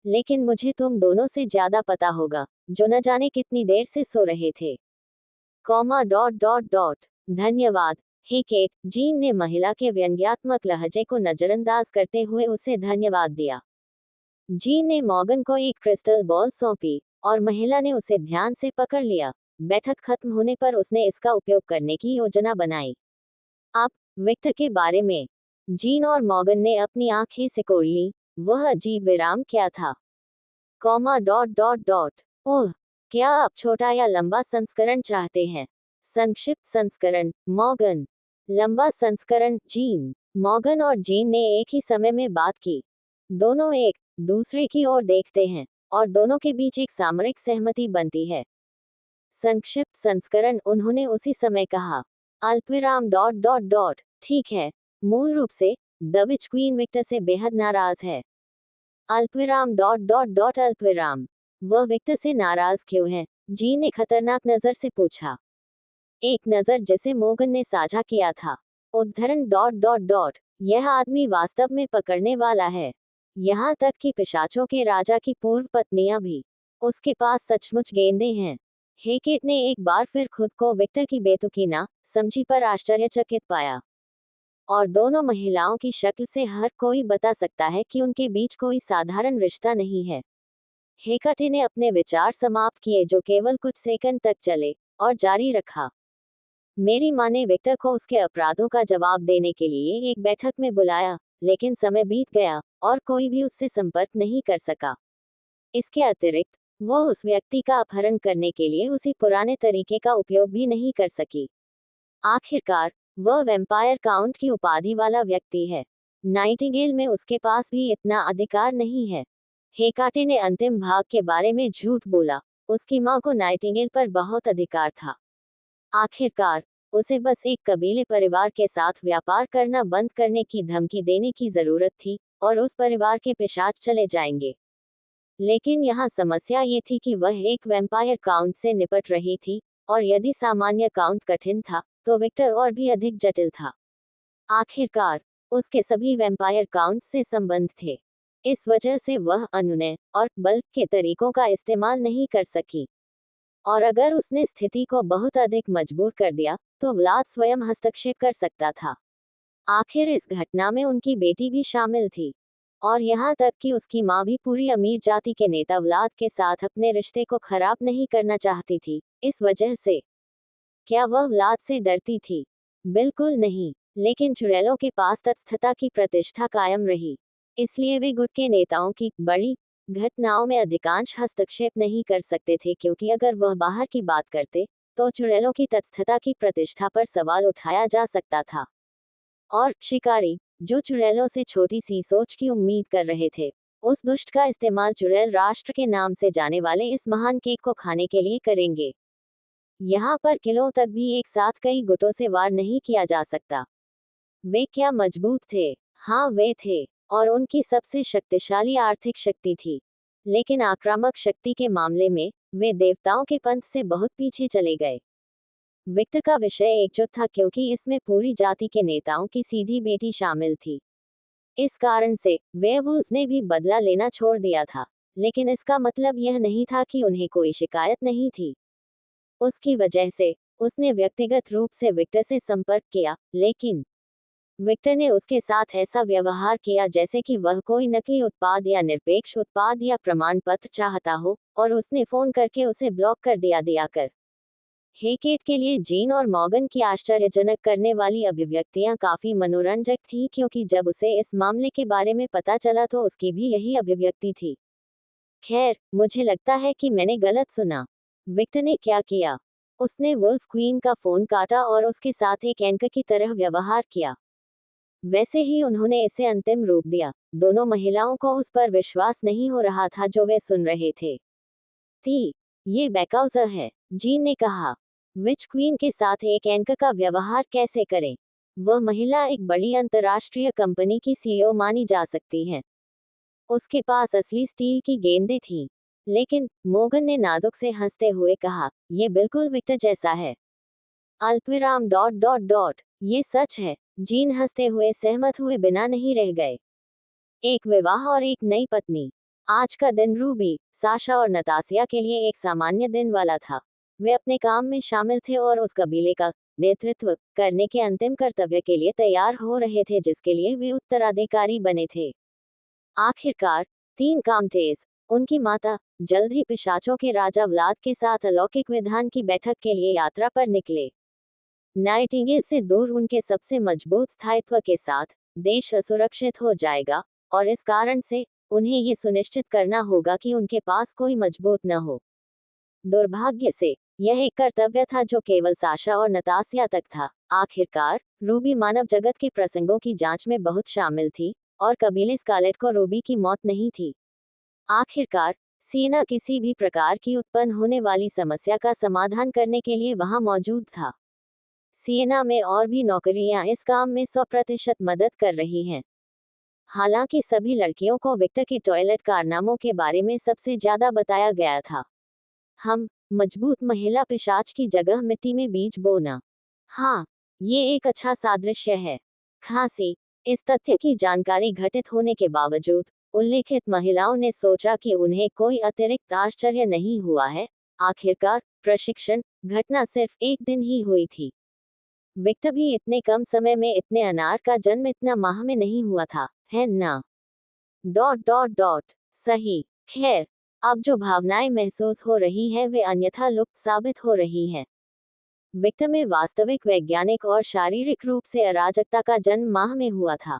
लेकिन मुझे तुम दोनों से ज्यादा पता होगा, जो न जाने कितनी देर से सो रहे थे। Comma dot dot dot. धन्यवाद। हेकेट, जीन ने महिला के व्यंग्यात्मक लहजे को नजरअंदाज करते हुए उसे धन्यवाद दिया। जीन ने मॉर्गन को एक क्रिस्टल बॉल सौंपी और महिला ने उसे ध्यान से पकड़ लिया। बैठक खत्म होने पर उसने इसका उपयोग करने की योजना बनाई। अब विक्टर के बारे में। जीन और मॉर्गन ने अपनी आंखें सिकोड़ ली। वह अजीब विराम क्या था? Comma dot dot dot. Oh, क्या आप छोटा या लंबा संस्करण चाहते हैं? संक्षिप्त संस्करण, मॉर्गन। लंबा संस्करण, जीन। मॉर्गन और जीन ने एक ही समय में बात की। दोनों एक दूसरे की ओर देखते हैं और दोनों के बीच एक सामरिक सहमति बनती है। संक्षिप्त संस्करण, उन्होंने उसी समय कहा। अल्पविराम डॉट डॉट डॉट। ठीक है, मूल रूप से द विच क्वीन विक्टर से बेहद नाराज है। अल्पविराम डॉट डॉट डॉट। अल्पविराम, वह विक्टर से नाराज क्यों है? जीन ने खतरनाक नजर से पूछा। एक नजर जिसे मोगन ने साझा किया था। उद्धरण डॉट डॉट डॉट। यह आदमी वास्तव में पकड़ने वाला है, यहाँ तक कि पिशाचों के राजा की पूर्व पत्नियां भी। उसके पास सचमुच गेंदें हैं। हेकेट ने एक बार फिर खुद को विक्टर की बेतुकी ना समझी पर आश्चर्यचकित पाया। और दोनों महिलाओं की शक्ल से हर कोई बता सकता है कि उनके बीच कोई साधारण रिश्ता नहीं है। हेकेट ने अपने विचार समाप्त किए जो केवल कुछ सेकंड तक चले, और जारी रखा। मेरी माँ ने विक्टर को उसके अपराधों का जवाब देने के लिए एक बैठक में बुलाया, लेकिन समय बीत गया और कोई भी उससे संपर्क नहीं कर सका। इसके अतिरिक्त वो उस व्यक्ति का अपहरण करने के लिए उसी पुराने तरीके का उपयोग भी नहीं कर सकी। आखिरकार वह वैम्पायर काउंट की उपाधि वाला व्यक्ति है। नाइटिंगेल में उसके पास भी इतना अधिकार नहीं है। हेकेट ने अंतिम भाग के बारे में झूठ बोला। उसकी माँ को नाइटिंगेल पर बहुत अधिकार था। आखिरकार उसे बस एक कबीले परिवार के साथ व्यापार करना बंद करने की धमकी देने की जरूरत थी, और उस परिवार के पिशाच चले जाएंगे। लेकिन यहाँ समस्या ये थी कि वह एक वैम्पायर काउंट से निपट रही थी, और यदि सामान्य काउंट कठिन था तो विक्टर और भी अधिक जटिल था। आखिरकार उसके सभी वैम्पायर काउंट से संबंध थे। इस वजह से वह अनुनय और बल के तरीकों का इस्तेमाल नहीं कर सकी। और अगर उसने स्थिति को बहुत अधिक मजबूर कर दिया तो व्लाद स्वयं हस्तक्षेप कर सकता था। आखिर इस घटना में उनकी बेटी भी शामिल थी, और यहाँ तक कि उसकी माँ भी पूरी अमीर जाति के नेता व्लाद के साथ अपने रिश्ते को खराब नहीं करना चाहती थी। इस वजह से क्या वह व्लाद से डरती थी? बिल्कुल नहीं, लेकिन चुड़ैलों के पास तटस्थता की प्रतिष्ठा कायम रही। इसलिए वे गुट के नेताओं की बड़ी घटनाओं में अधिकांश हस्तक्षेप नहीं कर सकते थे, क्योंकि अगर वह बाहर की बात करते तो चुड़ैलों की तटस्थता की प्रतिष्ठा पर सवाल उठाया जा सकता था। और शिकारी, जो चुड़ैलों से छोटी सी सोच की उम्मीद कर रहे थे, उस दुष्ट का इस्तेमाल चुड़ैल राष्ट्र के नाम से जाने वाले इस महान केक को खाने के लिए करेंगे। यहाँ पर किलों तक भी एक साथ कई गुटों से वार नहीं किया जा सकता। वे क्या मजबूत थे? हाँ वे थे, और उनकी सबसे शक्तिशाली आर्थिक शक्ति थी। लेकिन आक्रामक शक्ति के मामले में वे देवताओं के पंथ से बहुत पीछे चले गए। विक्टर का विषय एकजुट था क्योंकि इसमें पूरी जाति के नेताओं की सीधी बेटी शामिल थी। इस कारण से वेयरवुल्व्स ने भी बदला लेना छोड़ दिया था, लेकिन इसका मतलब यह नहीं था कि उन्हें कोई शिकायत नहीं थी। उसकी वजह से उसने व्यक्तिगत रूप से विक्टर से संपर्क किया, लेकिन विक्टर ने उसके साथ ऐसा व्यवहार किया जैसे कि वह कोई नकली उत्पाद या निरपेक्ष उत्पाद या प्रमाण पत्र चाहता हो, और उसने फोन करके उसे ब्लॉक कर दिया कर। हेकेट के लिए जीन और मॉर्गन की आश्चर्यजनक करने वाली अभिव्यक्तियां काफी मनोरंजक थीं, क्योंकि जब उसे इस मामले के बारे में पता चला तो उसकी भी यही अभिव्यक्ति थी। खैर, मुझे लगता है कि मैंने गलत सुना। विक्टर ने क्या किया? उसने वुल्फ क्वीन का फोन काटा और उसके साथ एक एंकर की तरह व्यवहार किया। वैसे ही उन्होंने इसे अंतिम रूप दिया। दोनों महिलाओं को उस पर विश्वास नहीं हो रहा था जो वे सुन रहे थे। ये बैकाउज़र है, जीन ने कहा। विच क्वीन के साथ एक एंकर का व्यवहार कैसे करें? वह महिला एक बड़ी अंतर्राष्ट्रीय कंपनी की सीईओ मानी जा सकती है। उसके पास असली स्टील की गेंदें थीं। लेकिन मोगन ने नाजुक से हंसते हुए कहा, ये बिल्कुल विक्टर जैसा है। अल्पविराम डॉट डॉट डॉट ये सच है। जीन हंसते हुए सहमत हुए बिना नहीं रह गए। एक विवाह और एक नई पत्नी। आज का दिन रूबी, साशा और नतासिया के लिए एक सामान्य दिन वाला था। वे अपने काम में शामिल थे और उस कबीले का नेतृत्व करने के अंतिम कर्तव्य के लिए तैयार हो रहे थे जिसके लिए वे उत्तराधिकारी बने थे। आखिरकार 3 काउंटेस, उनकी माता, जल्द ही पिशाचों के राजा व्लाद के साथ अलौकिक विधान की बैठक के लिए यात्रा पर निकले। नाइटिंगेल से दूर उनके सबसे मजबूत स्थायित्व के साथ देश असुरक्षित हो जाएगा, और इस कारण से उन्हें ये सुनिश्चित करना होगा कि उनके पास कोई मजबूत न हो। दुर्भाग्य से यह एक कर्तव्य था जो केवल साशा और नतासिया तक था। आखिरकार रूबी मानव जगत के प्रसंगों की जांच में बहुत शामिल थी, और कबीले स्कारलेट को रूबी की मौत नहीं थी। आखिरकार सिएना किसी भी प्रकार की उत्पन्न होने वाली समस्या का समाधान करने के लिए वहां मौजूद था। सिएना में और भी नौकरियां इस काम में 100% मदद कर रही हैं। हालांकि सभी लड़कियों को विक्टर के टॉयलेट कारनामों के बारे में सबसे ज्यादा बताया गया था। हम मजबूत महिला पिशाच की जगह मिट्टी में बीज बोना। हाँ, ये एक अच्छा सादृश्य है। खांसी। इस तथ्य की जानकारी घटित होने के बावजूद उल्लेखित महिलाओं ने सोचा कि उन्हें कोई अतिरिक्त आश्चर्य नहीं हुआ है। आखिरकार प्रशिक्षण घटना सिर्फ एक दिन ही हुई थी। विक्टर भी इतने कम समय में इतने अनार का जन्म इतना माह में नहीं हुआ था, है ना? डॉट डॉट डॉट सही। खैर, अब जो भावनाएं महसूस हो रही हैं वे अन्यथा लुप्त साबित हो रही हैं। विक्टर में वास्तविक वैज्ञानिक और शारीरिक रूप से अराजकता का जन्म माह में हुआ था।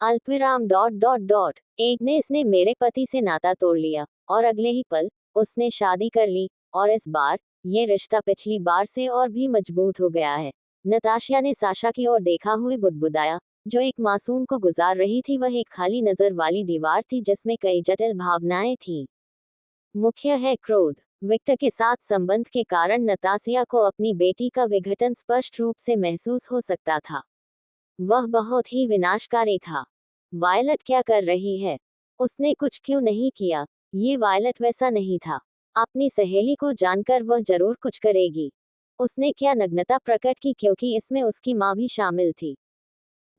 अल्पविराम डॉट डॉट डॉट एग्नेस ने मेरे पति से नाता तोड़ लिया, और अगले ही पल उसने शादी कर ली, और इस बार ये रिश्ता पिछली बार से और भी मजबूत हो गया है। नताशिया ने साशा की ओर देखा हुए बुदबुदाया। जो एक मासूम को गुजार रही थी वह एक खाली नजर वाली दीवार थी जिसमें कई जटिल भावनाएं थीं। मुख्य है क्रोध। विक्टर के साथ संबंध के कारण नतासिया को अपनी बेटी का विघटन स्पष्ट रूप से महसूस हो सकता था। वह बहुत ही विनाशकारी था। वायलट क्या कर रही है? उसने कुछ क्यों नहीं किया? ये वायलट वैसा नहीं था। अपनी सहेली को जानकर वह जरूर कुछ करेगी। उसने क्या नग्नता प्रकट की क्योंकि इसमें उसकी माँ भी शामिल थी।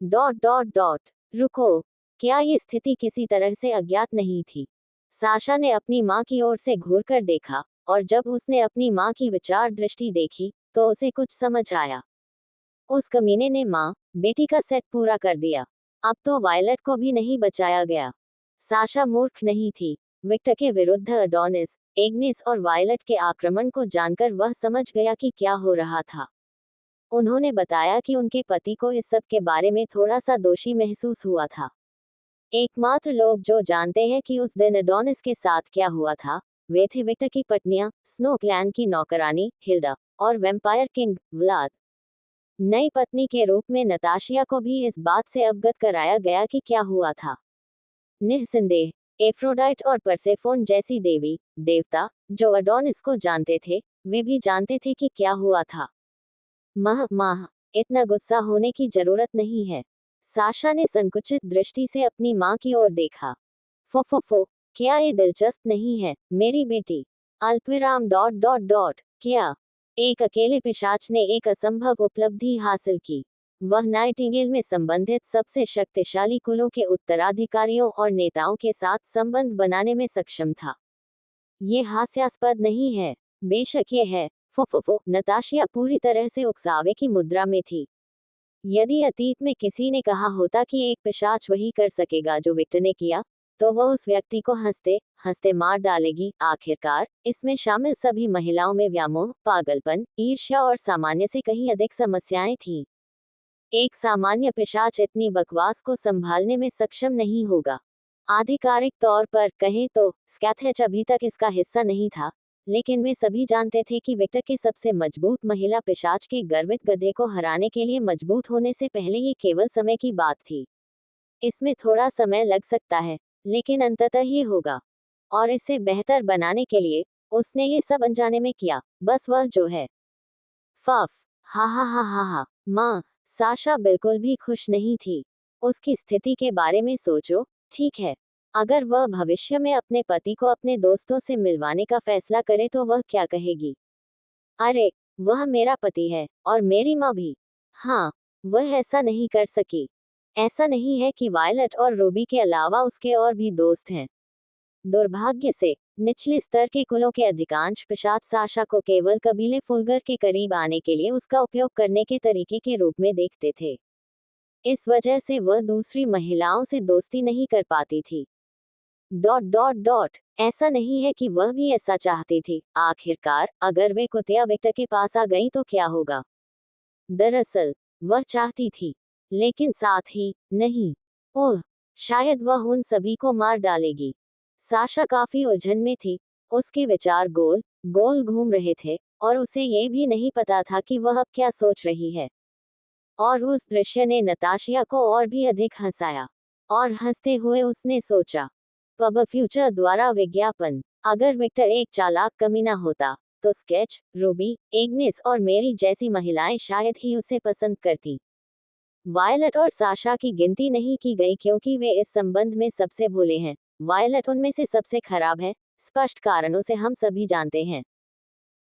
डॉट डॉट डॉट रुको, क्या ये स्थिति किसी तरह से अज्ञात नहीं थी? साशा ने अपनी माँ की ओर से घूरकर देखा, और जब उसने अपनी माँ की विचार दृष्टि देखी तो उसे कुछ समझ आया। उस कमीने ने माँ बेटी का सेट पूरा कर दिया। अब तो वायलट को भी नहीं बचाया गया। साशा मूर्ख नहीं थी। विक्टर के विरुद्ध अडोनिस, एग्नेस और वायलट के आक्रमण को जानकर वह समझ गया कि क्या हो रहा था। उन्होंने बताया कि उनके पति को इस सब के बारे में थोड़ा सा दोषी महसूस हुआ था। एकमात्र लोग जो जानते हैं कि उस दिन अडोनिस के साथ क्या हुआ था, वे थे विक्टर की पत्नियां, स्नो क्लैन की नौकरानी हिल्डा और वेम्पायर किंग व्लाद। नई पत्नी के रूप में नताशिया को भी इस बात से अवगत कराया गया कि क्या हुआ था। निस्संदेह एफ्रोडाइट और परसेफोन जैसी देवी देवता जो अडोनिस को जानते थे, वे भी जानते थे कि क्या हुआ था। माह इतना गुस्सा होने की जरूरत नहीं है। साशा ने संकुचित दृष्टि से अपनी माँ की ओर देखा। फो क्या ये दिलचस्प नहीं है, मेरी बेटी? अल्पविराम डॉट डॉट डॉट क्या एक अकेले पिशाच ने एक असंभव उपलब्धि हासिल की? वह नाइटिंगेल में संबंधित सबसे शक्तिशाली कुलों के उत्तराधिकारियों और नेताओं के साथ संबंध बनाने में सक्षम था। ये हास्यास्पद नहीं है। बेशक ये है। फुफुफु, नताशिया पूरी तरह से उकसावे की मुद्रा में थी। यदि अतीत में किसी ने कहा होता कि एक पिशाच वही कर सकेगा जो विक्टर ने किया, तो वह उस व्यक्ति को हंसते हंसते मार डालेगी। आखिरकार इसमें शामिल सभी महिलाओं में व्यामोह, पागलपन, ईर्ष्या और सामान्य से कहीं अधिक समस्याएं थीं। एक सामान्य पिशाच इतनी बकवास को संभालने में सक्षम नहीं होगा। आधिकारिक तौर पर कहें तो स्कैथेच अभी तक इसका हिस्सा नहीं था, लेकिन वे सभी जानते थे कि विक्टर के सबसे मजबूत महिला पिशाच के गर्वित गधे को हराने के लिए मजबूत होने से पहले ये केवल समय की बात थी। इसमें थोड़ा समय लग सकता है, लेकिन अंततः ये होगा। और इसे बेहतर बनाने के लिए उसने ये सब अनजाने में किया। बस वह जो है। फफ, हा हा हा हा हा। माँ, साशा बिल्कुल भी खुश नहीं थी। उसकी स्थिति के बारे में सोचो। ठीक है, अगर वह भविष्य में अपने पति को अपने दोस्तों से मिलवाने का फैसला करे तो वह क्या कहेगी? अरे, वह मेरा पति है, और मेरी माँ भी। हाँ, वह ऐसा नहीं कर सकी। ऐसा नहीं है कि वायलट और रूबी के अलावा उसके और भी दोस्त हैं। दुर्भाग्य से निचले स्तर के कुलों के अधिकांश पिशाच साशा को केवल कबीले फुलगर के करीब आने के लिए उसका उपयोग करने के तरीके के रूप में देखते थे। इस वजह से वह दूसरी महिलाओं से दोस्ती नहीं कर पाती थी। डॉट डॉट डॉट, ऐसा नहीं है कि वह भी ऐसा चाहती थी। आखिरकार अगर वे कुतिया विक्टर के पास आ गई तो क्या होगा? दरअसल वह चाहती थी, लेकिन साथ ही नहीं। ओह, शायद वह उन सभी को मार डालेगी। साशा काफी उलझन में थी। उसके विचार गोल गोल घूम रहे थे, और उसे ये भी नहीं पता था कि वह अब क्या सोच रही है। और उस दृश्य ने नताशिया को और भी अधिक हंसाया। और हंसते हुए उसने सोचा, पब फ्यूचर द्वारा विज्ञापन। अगर विक्टर एक चालाक कमीना होता, तो स्केच, रूबी, एग्नेस और मेरी जैसी महिलाएं शायद ही उसे पसंद करती। वायलट और साशा की गिनती नहीं की गई क्योंकि वे इस संबंध में सबसे भोले हैं। वायलट उनमें से सबसे खराब है, स्पष्ट कारणों से हम सभी जानते हैं।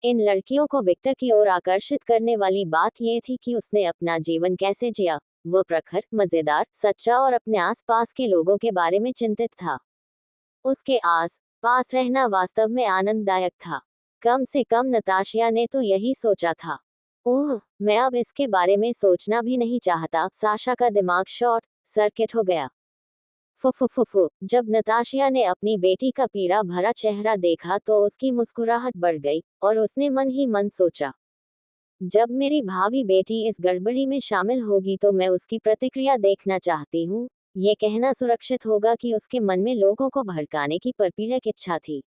इन लड़कियों को विक्टर की ओर आकर्षित करने वाली बात यह थी कि उसने अपना जीवन कैसे जिया। वह प्रखर, मजेदार, सच्चा और अपने आसपास के लोगों के बारे में चिंतित था। उसके आस पास रहना वास्तव में आनंददायक था। कम से कम नताशिया ने तो यही सोचा था। ओह, मैं अब इसके बारे में सोचना भी नहीं चाहता। साशा का दिमाग शॉर्ट सर्किट हो गया। फुफुफुफु, जब नताशिया ने अपनी बेटी का पीड़ा भरा चेहरा देखा तो उसकी मुस्कुराहट बढ़ गई, और उसने मन ही मन सोचा, जब मेरी भावी बेटी इस गड़बड़ी में शामिल होगी तो मैं उसकी प्रतिक्रिया देखना चाहती हूँ। ये कहना सुरक्षित होगा कि उसके मन में लोगों को भड़काने की परपीड़क इच्छा थी।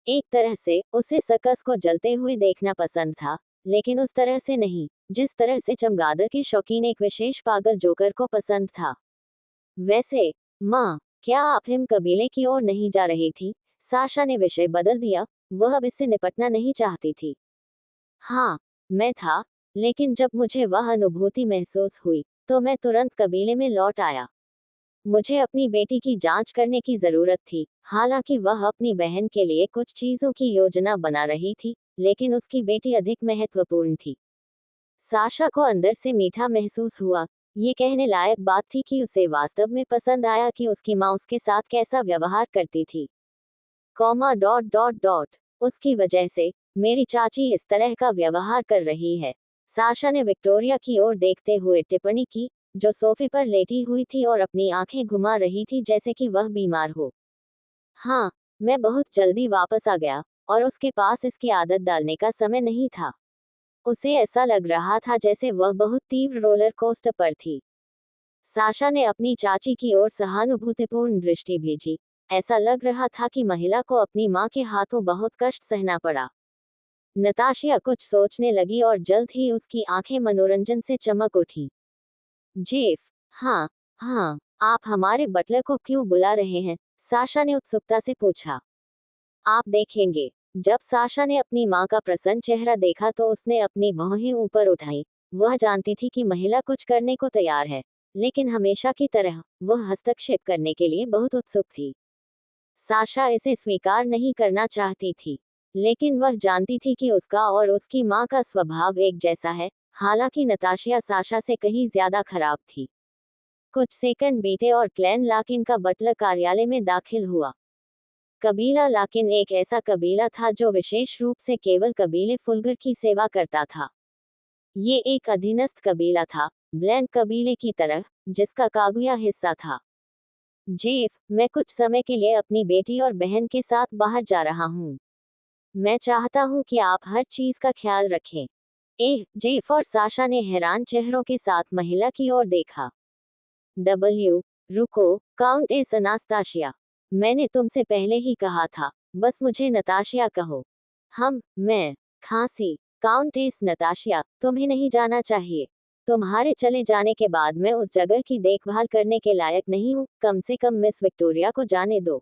एक तरह से उसे सर्कस को जलते हुए देखना पसंद था, लेकिन उस तरह से नहीं जिस तरह से चमगादड़ के शौकीन एक विशेष पागल जोकर को पसंद था। वैसे, माँ, क्या आप हिम कबीले की ओर नहीं जा रही थी? साशा ने विषय बदल दिया। वह अब इससे निपटना नहीं चाहती थी। हाँ, मैं था, लेकिन जब मुझे वह अनुभूति महसूस हुई, तो मैं तुरंत कबीले में लौट आया। मुझे अपनी बेटी की जांच करने की जरूरत थी। हालांकि वह अपनी बहन के लिए कुछ चीजों की योजना बना रही थी, लेकिन उसकी बेटी अधिक महत्वपूर्ण थी। साशा को अंदर से मीठा महसूस हुआ। ये कहने लायक बात थी कि उसे वास्तव में पसंद आया कि उसकी माँ उसके साथ कैसा व्यवहार करती थी। कॉमा डॉट डॉट डॉट, उसकी वजह से मेरी चाची इस तरह का व्यवहार कर रही है। साशा ने विक्टोरिया की ओर देखते हुए टिप्पणी की, जो सोफे पर लेटी हुई थी और अपनी आंखें घुमा रही थी जैसे कि वह बीमार हो। हाँ, मैं बहुत जल्दी वापस आ गया, और उसके पास इसकी आदत डालने का समय नहीं था। उसे ऐसा लग रहा था जैसे वह बहुत तीव्र रोलर कोस्टर पर थी। साशा ने अपनी चाची की ओर सहानुभूतिपूर्ण दृष्टि भेजी। ऐसा लग रहा था कि महिला को अपनी माँ के हाथों बहुत कष्ट सहना पड़ा। नताशिया कुछ सोचने लगी और जल्द ही उसकी आंखें मनोरंजन से चमक उठी। जेफ, हाँ, हाँ, आप हमारे बटलर को क्यों बुला रहे हैं? साशा ने उत्सुकता से पूछा। आप देखेंगे। जब साशा ने अपनी माँ का प्रसन्न चेहरा देखा तो उसने अपनी भौहें ऊपर उठाई। वह जानती थी कि महिला कुछ करने को तैयार है, लेकिन हमेशा की तरह वह हस्तक्षेप करने के लिए बहुत उत्सुक थी। साशा इसे स्वीकार नहीं करना चाहती थी, लेकिन वह जानती थी कि उसका और उसकी माँ का स्वभाव एक जैसा है। हालांकि नताशिया साशा से कहीं ज्यादा खराब थी। कुछ सेकंड बीते और क्लैन लाकिन का बटलर कार्यालय में दाखिल हुआ। कबीला लाकिन एक ऐसा कबीला था जो विशेष रूप से केवल कबीले फुलगर की सेवा करता था। ये एक अधीनस्थ कबीला था, ब्लैंक कबीले की तरह, जिसका कागुया हिस्सा था। जेफ, मैं कुछ समय के लिए अपनी बेटी और बहन के साथ बाहर जा रहा हूँ। मैं चाहता हूँ कि आप हर चीज का ख्याल रखें। जेफ और साशा ने हैरान चेहरों के साथ महिला की ओर देखा। रुको, काउंटेस अनास्ताशिया। मैंने तुमसे पहले ही कहा था, बस मुझे नताशिया कहो। मैं खांसी। काउंटेस नताशिया, तुम्हें नहीं जाना चाहिए। तुम्हारे चले जाने के बाद मैं उस जगह की देखभाल करने के लायक नहीं हूँ, कम से कम मिस विक्टोरिया को जाने दो।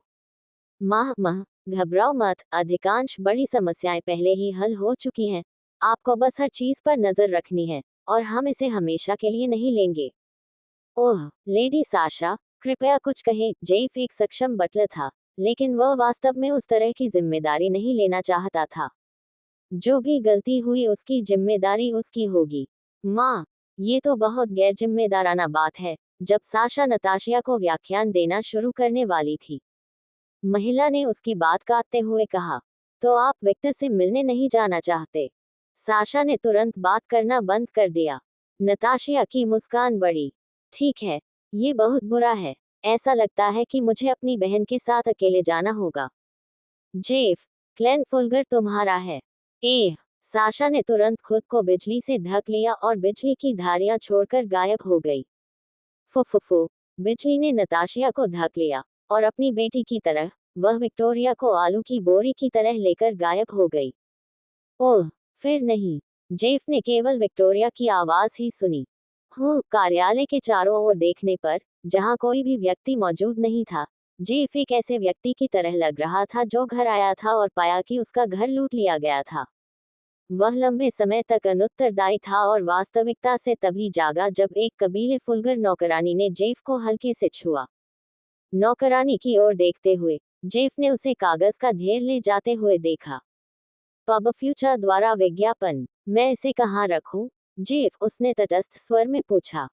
घबराओ मत, अधिकांश बड़ी समस्याएं पहले ही हल हो चुकी हैं। आपको बस हर चीज पर नजर रखनी है, और हम इसे हमेशा के लिए नहीं लेंगे। ओह, लेडी साशा, कृपया कुछ कहें। जेफ एक सक्षम बटलर था, लेकिन वह वास्तव में उस तरह की जिम्मेदारी नहीं लेना चाहता था। जो भी गलती हुई उसकी जिम्मेदारी उसकी होगी। माँ, ये तो बहुत गैर जिम्मेदाराना बात है। जब साशा नताशिया को व्याख्यान देना शुरू करने वाली थी, महिला ने उसकी बात काटते हुए कहा, तो आप विक्टर से मिलने नहीं जाना चाहते? साशा ने तुरंत बात करना बंद कर दिया। नताशिया की मुस्कान बढ़ी। ठीक है, ये बहुत बुरा है। ऐसा लगता है कि मुझे अपनी बहन के साथ अकेले जाना होगा। जेफ, क्लेन फुलगर तुम्हारा है। साशा ने तुरंत खुद को बिजली से ढक लिया और बिजली की धारियां छोड़कर गायब हो गई। फुफुफु। बिजली ने नताशिया को ढक लिया, और अपनी बेटी की तरह, वह विक्टोरिया को आलू की बोरी की तरह लेकर गायब हो गई। ओह, फिर नहीं। जेफ ने केवल विक्टोरिया की आवाज ही सुनी। कार्यालय के चारों ओर देखने पर, जहां कोई भी व्यक्ति मौजूद नहीं था, जेफ एक ऐसे व्यक्ति की तरह लग रहा था जो घर आया था और पाया कि उसका घर लूट लिया गया था। वह लंबे समय तक अनुत्तरदायी था और वास्तविकता से तभी जागा जब एक कबीले फुलगर नौकरानी ने जेफ को हल्के से छुआ। नौकरानी की ओर देखते हुए, जेफ ने उसे कागज का ढेर ले जाते हुए देखा। पब फ्यूचर द्वारा विज्ञापन। मैं इसे कहाँ रखूं? जेफ, उसने तटस्थ स्वर में पूछा।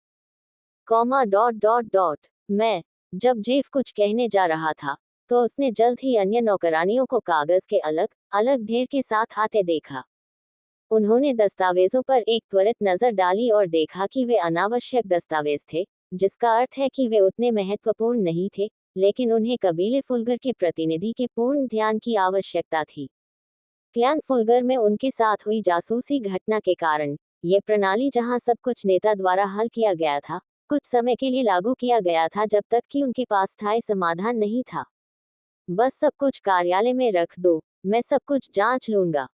मैं। जब जेफ कुछ कहने जा रहा था, तो उसने जल्द ही अन्य नौकरानियों को कागज के अलग अलग ढेर के साथ आते देखा। उन्होंने दस्तावेजों पर एक त्वरित नजर डाली और देखा कि वे अनावश्यक दस्तावेज थे, जिसका अर्थ है कि वे उतने महत्वपूर्ण नहीं थे, लेकिन उन्हें कबीले फुलगर के प्रतिनिधि के पूर्ण ध्यान की आवश्यकता थी। क्लैन फुलगर में उनके साथ हुई जासूसी घटना के कारण, ये प्रणाली जहां सब कुछ नेता द्वारा हल किया गया था, कुछ समय के लिए लागू किया गया था जब तक कि उनके पास स्थायी समाधान नहीं था। बस सब कुछ कार्यालय में रख दो, मैं सब कुछ जांच लूंगा।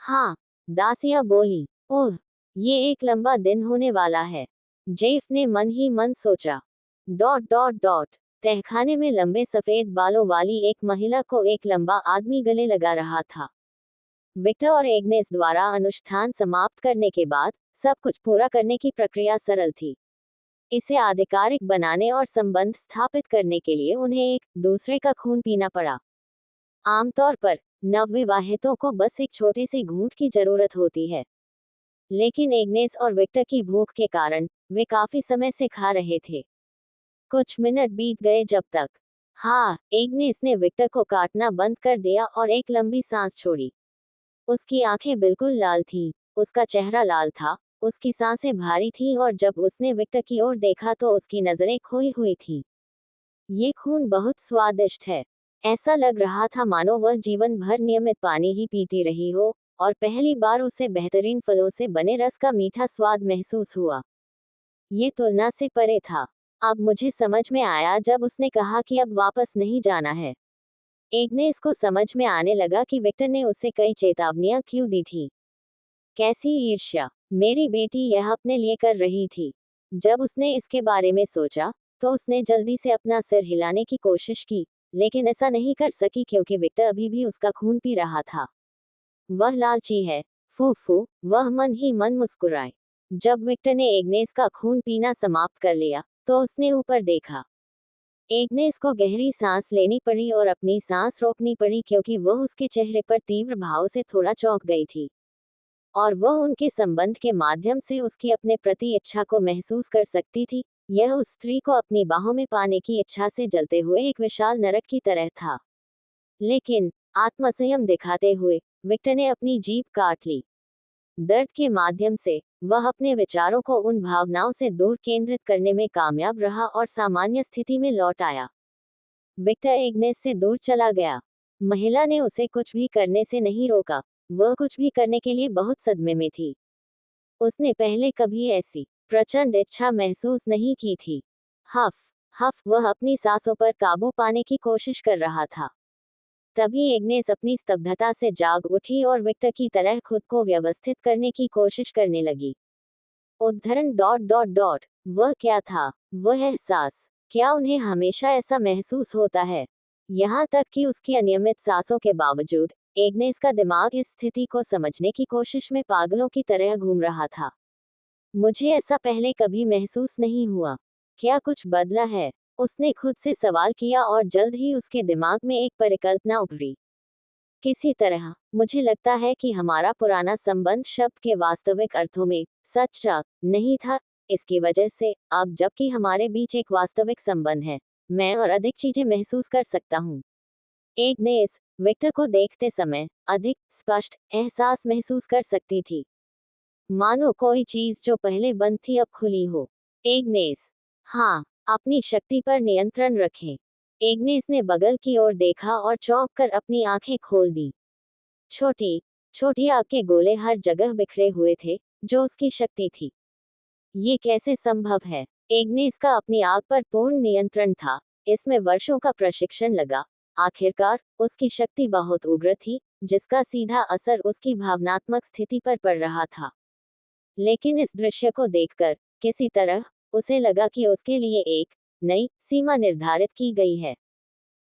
हाँ, दासिया बोली। ओह, ये एक लंबा दिन होने वाला है। जेफ ने मन ही मन सोचा। तहखाने में लंबे सफेद बालों वाली एक महिला को एक लंबा आदमी गले लगा रहा था। विक्टर और एग्नेस द्वारा अनुष्ठान समाप्त करने के बाद, सब कुछ पूरा करने की प्रक्रिया सरल थी। इसे आधिकारिक बनाने और संबंध स्थापित करने के लिए उन्हें एक दूसरे का खून पीना पड़ा। आमतौर पर, नवविवाहितों को बस एक छोटे से घूंट की जरूरत होती है, लेकिन एग्नेस और विक्टर की भूख के कारण, वे काफी समय से खा रहे थे। कुछ मिनट बीत गए जब तक एग्नेस ने विक्टर को काटना बंद कर दिया और एक लंबी सांस छोड़ी। उसकी आंखें बिल्कुल लाल थीं, उसका चेहरा लाल था, उसकी सांसें भारी थीं और जब उसने विक्टर की ओर देखा तो उसकी नजरें खोई हुई थीं। ये खून बहुत स्वादिष्ट है। ऐसा लग रहा था मानो वह जीवन भर नियमित पानी ही पीती रही हो, और पहली बार उसे बेहतरीन फलों से बने रस का मीठा स्वाद महसूस हुआ। ये तुलना से परे था। अब मुझे समझ में आया जब उसने कहा कि अब वापस नहीं जाना है। एग्नेस को समझ में आने लगा कि विक्टर ने उसे कई चेतावनियां क्यों दी थी। कैसी ईर्ष्या, मेरी बेटी यह अपने लिए कर रही थी। जब उसने इसके बारे में सोचा, तो उसने जल्दी से अपना सिर हिलाने की कोशिश की, लेकिन ऐसा नहीं कर सकी क्योंकि विक्टर अभी भी उसका खून पी रहा था। वह लालची है। फूफू, वह मन ही मन मुस्कुराए। जब विक्टर ने एग्नेस का खून पीना समाप्त कर लिया, तो उसने ऊपर देखा। एग्नेस को गहरी सांस लेनी पड़ी और अपनी सांस रोकनी पड़ी क्योंकि वह उसके चेहरे पर तीव्र भाव से थोड़ा चौंक गई थी। और वह उनके संबंध के माध्यम से उसकी अपने प्रति इच्छा को महसूस कर सकती थी। यह उस स्त्री को अपनी बाहों में पाने की इच्छा से जलते हुए एक विशाल नरक की तरह था। लेकिन आत्मसंयम दिखाते हुए विक्टर ने अपनी जीभ काट ली। दर्द के माध्यम से वह अपने विचारों को उन भावनाओं से दूर केंद्रित करने में कामयाब रहा और सामान्य स्थिति में लौट आया। विक्टर एग्नेस से दूर चला गया। महिला ने उसे कुछ भी करने से नहीं रोका। वह कुछ भी करने के लिए बहुत सदमे में थी। उसने पहले कभी ऐसी प्रचंड इच्छा महसूस नहीं की थी। हफ हफ वह अपनी सांसों पर काबू पाने की कोशिश कर रहा था। तभी एग्नेस अपनी स्तब्धता से जाग उठी और विक्टर की तरह खुद को व्यवस्थित करने की कोशिश करने लगी। उद्धरण डॉट डॉट डॉट वह क्या था? वह एहसास, क्या उन्हें हमेशा ऐसा महसूस होता है? यहाँ तक कि उसकी अनियमित सांसों के बावजूद एग्नेस का दिमाग इस स्थिति को समझने की कोशिश में पागलों की तरह घूम रहा था। मुझे ऐसा पहले कभी महसूस नहीं हुआ। क्या कुछ बदला है? उसने खुद से सवाल किया और जल्द ही उसके दिमाग में एक परिकल्पना उभरी। किसी तरह मुझे लगता है कि हमारा पुराना संबंध शब्द के वास्तविक अर्थों में सच्चा नहीं था। इसकी वजह से अब जबकि हमारे बीच एक वास्तविक संबंध है, मैं और अधिक चीजें महसूस कर सकता हूँ। एग्नेस विक्टर को देखते समय अधिक स्पष्ट एहसास महसूस कर सकती थी, मानो कोई चीज जो पहले बंद थी अब खुली हो। एग्नेस, हाँ, अपनी शक्ति पर नियंत्रण रखें। एग्नेस ने बगल की ओर देखा और चौंक कर अपनी आंखें खोल दी। छोटी छोटी आग के गोले हर जगह बिखरे हुए थे, जो उसकी शक्ति थी। ये कैसे संभव है? एग्नेस का अपनी आग पर पूर्ण नियंत्रण था। इसमें वर्षों का प्रशिक्षण लगा। आखिरकार उसकी शक्ति बहुत उग्र थी, जिसका सीधा असर उसकी भावनात्मक स्थिति पर पड़ रहा था। लेकिन इस दृश्य को देखकर किसी तरह उसे लगा कि उसके लिए एक नई सीमा निर्धारित की गई है।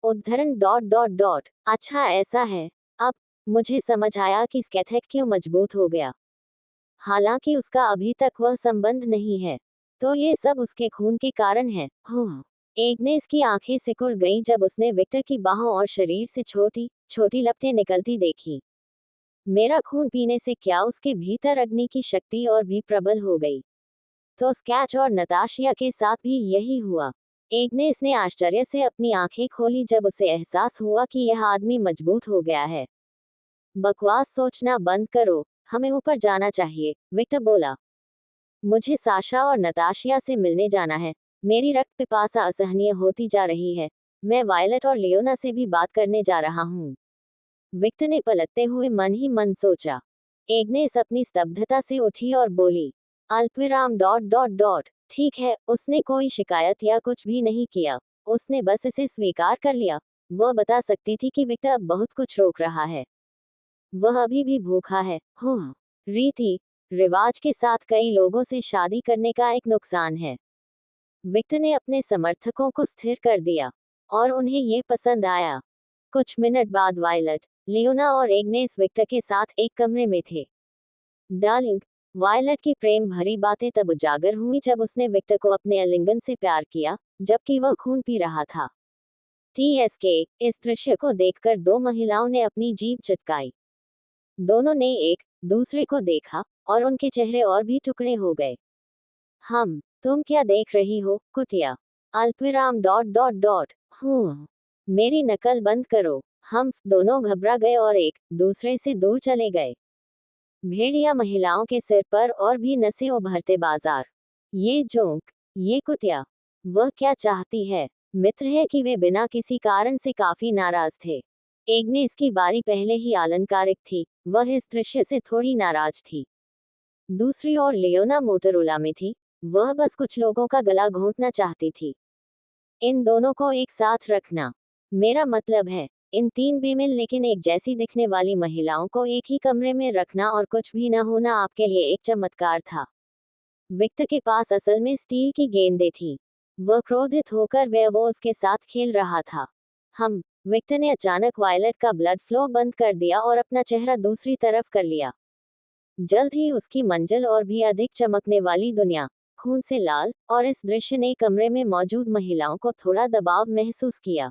उद्धरण डॉट डॉट डॉट अच्छा ऐसा है। अब मुझे समझ आया कि स्कैथेक क्यों मजबूत हो गया। हालांकि उसका अभी तक वह संबंध नहीं है, तो ये सब उसके खून के कारण है। एग्नेस की आंखें सिकुड़ गईं जब उसने विक्टर की बाहों और शरीर से छोटी छोटी लपटें निकलती देखी। मेरा खून पीने से क्या उसके भीतर अग्नि की शक्ति और भी प्रबल हो गई? तो स्कैच और नताशिया के साथ भी यही हुआ। एग्नेस ने आश्चर्य से अपनी आंखें खोली जब उसे एहसास हुआ कि यह आदमी मजबूत हो गया है। बकवास सोचना बंद करो, हमें ऊपर जाना चाहिए, विक्टर बोला। मुझे साशा और नताशिया से मिलने जाना है। मेरी रक्त पिपासा असहनीय होती जा रही है। मैं वायलट और लियोना से भी बात करने जा रहा हूँ। विक्टर ने पलटते हुए मन ही मन सोचा। एग्नेस अपनी स्तब्धता से उठी और बोली, अल्पविराम डॉट डॉट डॉट ठीक है। उसने कोई शिकायत या कुछ भी नहीं किया। उसने बस इसे स्वीकार कर लिया। वह बता सकती थी कि विक्टर अब बहुत कुछ रोक रहा है। वह अभी भी भूखा है। रीति रिवाज के साथ कई लोगों से शादी करने का एक नुकसान है। विक्टर ने अपने समर्थकों को स्थिर कर दिया और उन्हें ये पसंद आया। कुछ मिनट बाद वायलट, लियोना और एग्नेस विक्टर के साथ एक कमरे में थे। डार्लिंग, वायलट की प्रेम भरी बातें तब उजागर हुई जब उसने विक्टर को अपने आलिंगन से प्यार किया, जबकि वह खून पी रहा था। टीएसके इस दृश्य को देखकर दो महिलाओं ने अपनी जीभ चटकाई। दोनों ने एक दूसरे को देखा और उनके चेहरे और भी टुकड़े हो गए। तुम क्या देख रही हो, कुटिया? अल्पविराम डॉट डॉट डॉट मेरी नकल बंद करो। हम दोनों घबरा गए और एक दूसरे से दूर चले गए। भेड़िया महिलाओं के सिर पर और भी नसें उभरते बाजार। ये जोंक, ये कुटिया, वह क्या चाहती है? मित्र है कि वे बिना किसी कारण से काफी नाराज थे। एग्नेस की बारी पहले ही आलंकारिक थी, वह इस दृश्य से थोड़ी नाराज थी। दूसरी ओर लियोना मोटरोला में थी, वह बस कुछ लोगों का गला घोंटना चाहती थी। इन दोनों को एक साथ रखना, मेरा मतलब है, इन तीन बेमिल लेकिन एक जैसी दिखने वाली महिलाओं को एक ही कमरे में रखना और कुछ भी न होना आपके लिए एक चमत्कार था। विक्टर के पास असल में स्टील की गेंदें थीं। वह क्रोधित होकर वेयरवुल्फ के साथ खेल रहा था। विक्टर ने अचानक वायलट का ब्लड फ्लो बंद कर दिया और अपना चेहरा दूसरी तरफ कर लिया। जल्द ही उसकी मंजिल और भी अधिक चमकने वाली दुनिया खून से लाल, और इस दृश्य ने कमरे में मौजूद महिलाओं को थोड़ा दबाव महसूस किया।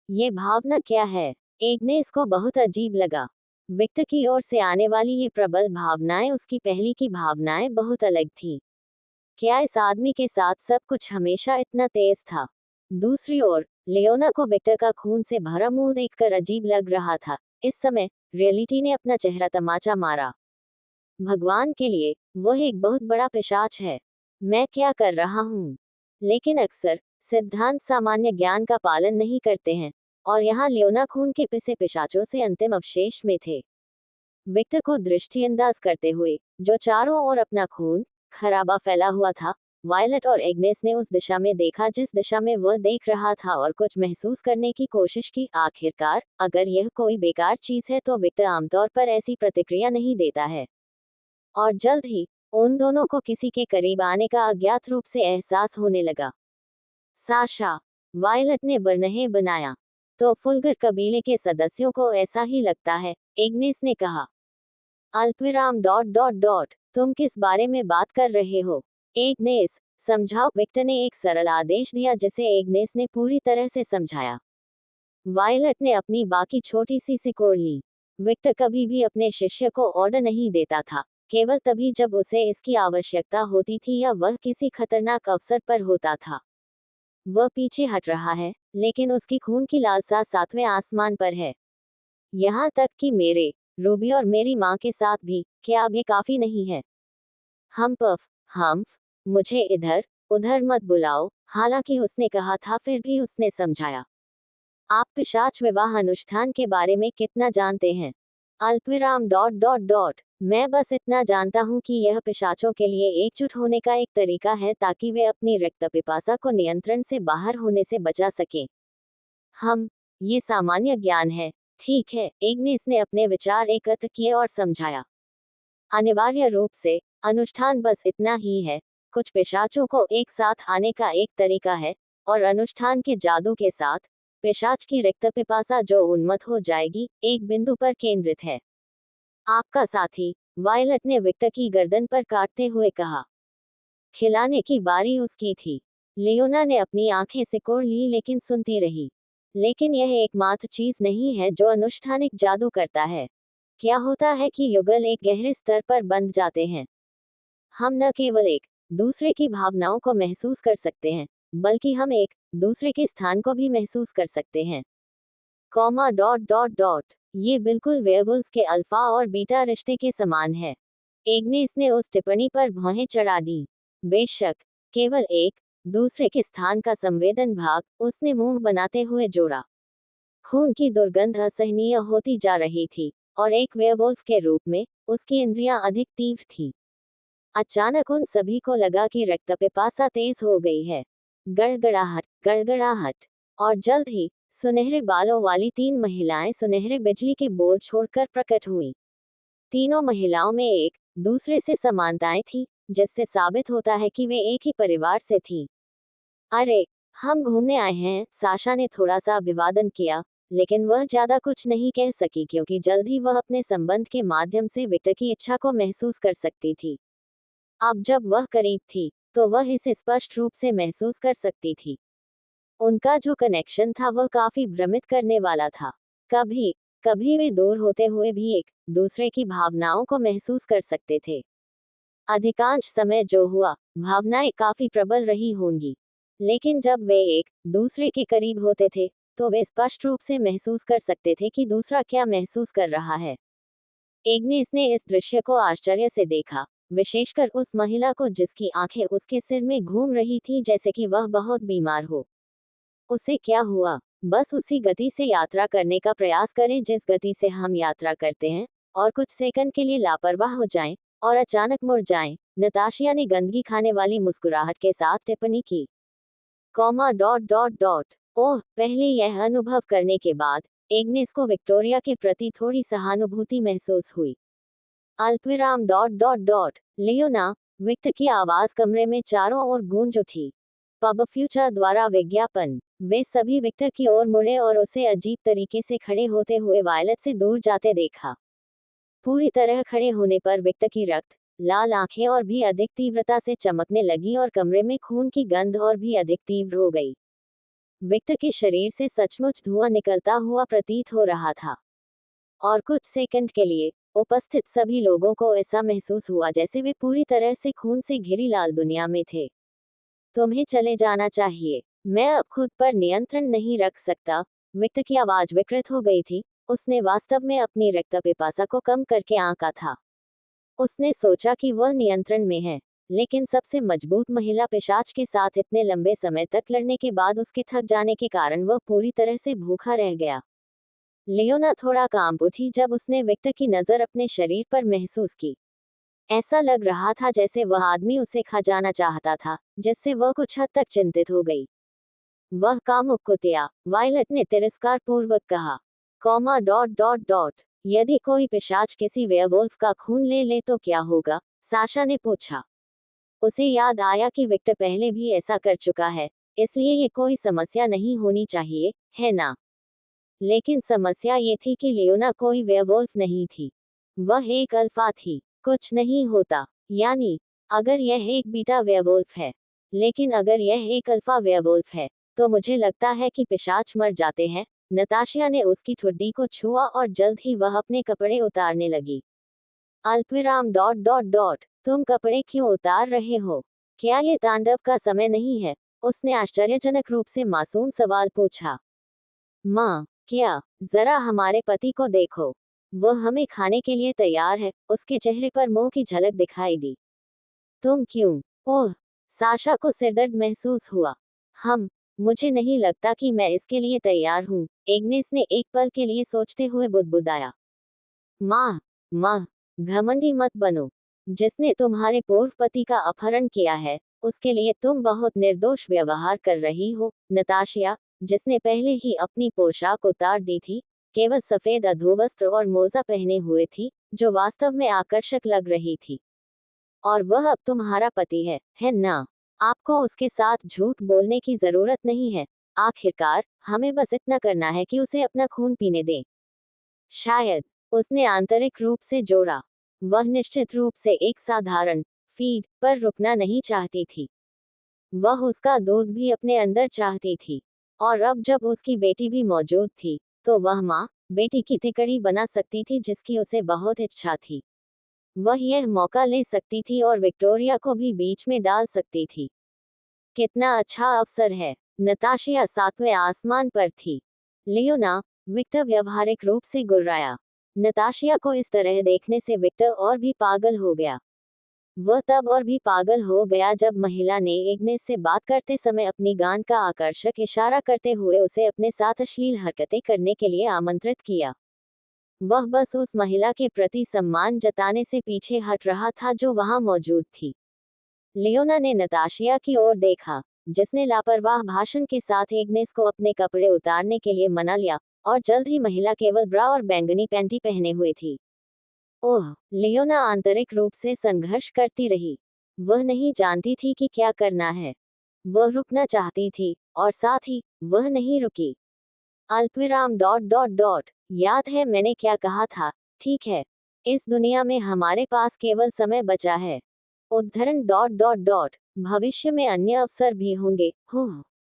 ये भावना क्या है? एग्नेस को बहुत अजीब लगा। विक्टर की ओर से आने वाली ये प्रबल भावनाएं उसकी पहली की भावनाएं बहुत अलग थी। क्या इस आदमी के साथ सब कुछ हमेशा इतना तेज था? दूसरी ओर लियोना को विक्टर का खून से भरा मुंह देखकर अजीब लग रहा था। इस समय रियलिटी ने अपना चेहरा तमाचा मारा। भगवान के लिए, वह एक बहुत बड़ा पिशाच है। मैं क्या कर रहा हूँ? लेकिन अक्सर सिद्धांत सामान्य ज्ञान का पालन नहीं करते हैं, और यहाँ लियोना खून के पिसे पिशाचों से अंतिम अवशेष में थे। विक्टर को दृष्टिअंदाज करते हुए, जो चारों ओर अपना खून खराबा फैला हुआ था, वायलट और एग्नेस ने उस दिशा में देखा जिस दिशा में वह देख रहा था और कुछ महसूस करने की कोशिश की। आखिरकार, अगर यह कोई बेकार चीज है तो विक्टर आमतौर पर ऐसी प्रतिक्रिया नहीं देता है। और जल्द ही उन दोनों को किसी के करीब आने का अज्ञात रूप से एहसास होने लगा। साशा, वायलट ने बरनहे बनाया। तो फुलगर कबीले के सदस्यों को ऐसा ही लगता है, एग्नेस ने कहा। अल्पविराम डॉट डॉट डॉट, तुम किस बारे में बात कर रहे हो? एग्नेस, समझाओ। विक्टर ने एक सरल आदेश दिया जिसे एग्नेस ने पूरी तरह से समझाया। वायलट ने अपनी बाकी छोटी सी सिकोड़ ली। विक्टर कभी भी अपने शिष्य को ऑर्डर नहीं देता था, केवल तभी जब उसे इसकी आवश्यकता होती थी या वह किसी खतरनाक अवसर पर होता था। वह पीछे हट रहा है, लेकिन उसकी खून की लालसा सातवें आसमान पर है। यहाँ तक कि मेरे रूबी और मेरी माँ के साथ भी। क्या अब ये काफी नहीं है? हम्फ, मुझे इधर उधर मत बुलाओ। हालांकि उसने कहा था, फिर भी उसने समझाया। आप पिशाच विवाह अनुष्ठान के बारे में कितना जानते हैं? अल्पविराम डॉट डॉट डॉट, मैं बस इतना जानता हूँ कि यह पिशाचों के लिए एकजुट होने का एक तरीका है ताकि वे अपनी रक्त पिपासा को नियंत्रण से बाहर होने से बचा सकें। ये सामान्य ज्ञान है। ठीक है, एग्नेस ने अपने विचार एकत्र किए और समझाया। अनिवार्य रूप से अनुष्ठान बस इतना ही है। कुछ पिशाचों को एक साथ आने का एक तरीका है, और अनुष्ठान के जादू के साथ पिशाच की रिक्त पिपासा जो उन्मत्त हो जाएगी, एक बिंदु पर केंद्रित है। आपका साथी, वायलट ने विक्टर की गर्दन पर काटते हुए कहा। खिलाने की बारी उसकी थी। लियोना ने अपनी आंखें सिकोड़ ली लेकिन सुनती रही। लेकिन यह एकमात्र चीज नहीं है जो अनुष्ठानिक जादू करता है। क्या होता है कि युगल एक गहरे स्तर पर बंध जाते हैं। हम न केवल एक दूसरे की भावनाओं को महसूस कर सकते हैं, बल्कि हम एक दूसरे के स्थान को भी महसूस कर सकते हैं। कॉमा डॉट डॉट डॉट, ये बिल्कुल वेयरवुल्व्स के अल्फा और बीटा रिश्ते के समान है। एग्नेस ने उस टिप्पणी पर भौहें चढ़ा दी। बेशक, केवल एक दूसरे के स्थान का संवेदन भाग, उसने मुंह बनाते हुए जोड़ा। खून की दुर्गंध असहनीय होती जा रही थी, और एक वेयरवुल्फ के रूप में उसकी इंद्रियां अधिक तीव्र थी। अचानक उन सभी को लगा कि रक्त पिपासा तेज हो गई है। गड़गड़ाहट, और जल्द ही सुनहरे बालों वाली 3 महिलाएं सुनहरे बिजली के बोल छोड़कर प्रकट हुईं। तीनों महिलाओं में एक दूसरे से समानताएं थीं, जिससे साबित होता है कि वे एक ही परिवार से थीं। अरे, हम घूमने आए हैं, साशा ने थोड़ा सा अभिवादन किया, लेकिन वह ज्यादा कुछ नहीं कह सकी क्योंकि जल्द ही वह अपने संबंध के माध्यम से विक्टर की इच्छा को महसूस कर सकती थी। अब जब वह करीब थी, तो वह इसे स्पष्ट रूप से महसूस कर सकती थी। उनका जो कनेक्शन था वह काफी भ्रमित करने वाला था। कभी कभी वे दूर होते हुए भी एक दूसरे की भावनाओं को महसूस कर सकते थे। अधिकांश समय जो हुआ, भावनाएं काफी प्रबल रही होंगी, लेकिन जब वे एक दूसरे के करीब होते थे, तो वे स्पष्ट रूप से महसूस कर सकते थे कि दूसरा क्या महसूस कर रहा है। एग्नेस ने इस दृश्य को आश्चर्य से देखा, विशेषकर उस महिला को जिसकी आंखें उसके सिर में घूम रही थी जैसे कि वह बहुत बीमार हो। उसे क्या हुआ? बस उसी गति से यात्रा करने का प्रयास करें जिस गति से हम यात्रा करते हैं, और कुछ सेकंड के लिए लापरवाह हो जाएं, और अचानक मुड़ जाएं। नताशिया ने गंदगी खाने वाली मुस्कुराहट के साथ टिप्पणी की। कॉमा डॉट डॉट डॉट, ओह, पहले यह अनुभव करने के बाद एग्नेस को विक्टोरिया के प्रति थोड़ी सहानुभूति महसूस हुई। अल्पविराम dot dot dot, Leona, Victor की आवाज कमरे में चारों ओर गूंज उठी। पब फ्यूचर द्वारा विज्ञापन। वे सभी विक्टर की ओर मुड़े और उसे अजीब तरीके से खड़े होते हुए वायलट से दूर जाते देखा। पूरी तरह खड़े होने पर विक्टर की रक्त लाल आंखें और भी अधिक तीव्रता से चमकने लगी और कमरे में खून की गंध और भी अधिक तीव्र हो गई। विक्टर के शरीर से सचमुच धुआं निकलता हुआ प्रतीत हो रहा था। और कुछ सेकंड के लिए उपस्थित सभी लोगों को ऐसा महसूस हुआ जैसे वे पूरी तरह से खून से घिरी लाल दुनिया में थे। तुम्हें चले जाना चाहिए। मैं अब खुद पर नियंत्रण नहीं रख सकता। विक्टर की आवाज विकृत हो गई थी। उसने वास्तव में अपनी रक्त पिपासा को कम करके आंका था। उसने सोचा कि वह नियंत्रण में है, लेकिन सबसे मजबूत महिला पिशाच के साथ इतने लंबे समय तक लड़ने के बाद उसके थक जाने के कारण वह पूरी तरह से भूखा रह गया। लियोना थोड़ा कांप उठी जब उसने विक्टर की नजर अपने शरीर पर महसूस की। ऐसा लग रहा था जैसे वह आदमी उसे खा जाना चाहता था, जिससे वह कुछ हद तक चिंतित हो गई। वह कामुक कुतिया, वायलट ने तिरस्कार पूर्वक कहा। कॉमा डॉट डॉट डॉट यदि कोई पिशाच किसी वेयरवुल्फ का खून ले ले तो क्या होगा? साशा ने पूछा। उसे याद आया कि विक्टर पहले भी ऐसा कर चुका है, इसलिए ये कोई समस्या नहीं होनी चाहिए, है ना? लेकिन समस्या ये थी कि लियोना कोई वेयरवुल्फ नहीं थी। वह एक अल्फा थी। कुछ नहीं होता। यानी, अगर यह एक बीटा वेयरवुल्फ है, लेकिन अगर यह एक अल्फा वेयरवुल्फ है, तो मुझे लगता है कि पिशाच मर जाते हैं। नताशिया ने उसकी ठुड्डी को छुआ और जल्द ही वह अपने कपड़े उतारने लगी। अल्पविराम डॉट डॉट डॉट तुम कपड़े क्यों उतार रहे हो? क्या ये तांडव का समय नहीं है? उसने आश्चर्यजनक रूप से मासूम सवाल पूछा। माँ, क्या? जरा हमारे पति को देखो। वह हमें खाने के लिए तैयार है। उसके चेहरे पर मोह की झलक दिखाई दी। तुम क्यों? ओह! साशा को सिरदर्द महसूस हुआ। मुझे नहीं लगता कि मैं इसके लिए तैयार हूँ, एग्नेस ने एक पल के लिए सोचते हुए बुदबुदाया। माँ, माँ, घमंडी मत बनो। जिसने तुम्हारे पूर्व पति का अपहरण किया है, उसके लिए तुम बहुत निर्दोष व्यवहार कर रही हो। नताशिया, जिसने पहले ही अपनी पोशाक उतार दी थी, केवल सफेद अधोवस्त्र और मोजा पहने हुए थी, जो वास्तव में आकर्षक लग रही थी। और वह अब तुम्हारा पति है ना? आपको उसके साथ झूठ बोलने की जरूरत नहीं है। आखिरकार, हमें बस इतना करना है कि उसे अपना खून पीने दें। शायद, उसने आंतरिक रूप से जोड़ा। वह निश्चित रूप से एक साधारण फीड पर रुकना नहीं चाहती थी। वह उसका दूध भी अपने अंदर चाहती थी। और अब जब उसकी बेटी भी मौजूद थी, तो वह माँ, बेटी की तिकड़ी बना सकती थी जिसकी उसे बहुत इच्छा थी। वह यह मौका ले सकती थी और विक्टोरिया को भी बीच में डाल सकती थी। कितना अच्छा अवसर है। नताशिया सातवें आसमान पर थी। लियोना, विक्टर व्यावहारिक रूप से गुर्राया। नताशिया को इस तरह देखने से विक्टर और भी पागल हो गया। वह तब और भी पागल हो गया जब महिला ने इग्नेस से बात करते समय अपनी गान का आकर्षक इशारा करते हुए उसे अपने साथ अश्लील हरकतें करने के लिए आमंत्रित किया। वह बस उस महिला के प्रति सम्मान जताने से पीछे हट रहा था जो वहां मौजूद थी। लियोना ने नताशिया की ओर देखा, जिसने लापरवाह भाषण के साथ इग्नेस को अपने कपड़े उतारने के लिए मना लिया, और जल्द ही महिला केवल ब्रा और बैंगनी पैंटी पहने हुए थी। ओह! लियोना आंतरिक रूप से संघर्ष करती रही। वह नहीं जानती थी कि क्या करना है। वह रुकना चाहती थी, और साथ ही, वह नहीं रुकी। अल्पविराम डॉट डॉट डॉट याद है मैंने क्या कहा था? ठीक है। इस दुनिया में हमारे पास केवल समय बचा है। उद्धरण डॉट डॉट डॉट भविष्य में अन्य अवसर भी होंगे।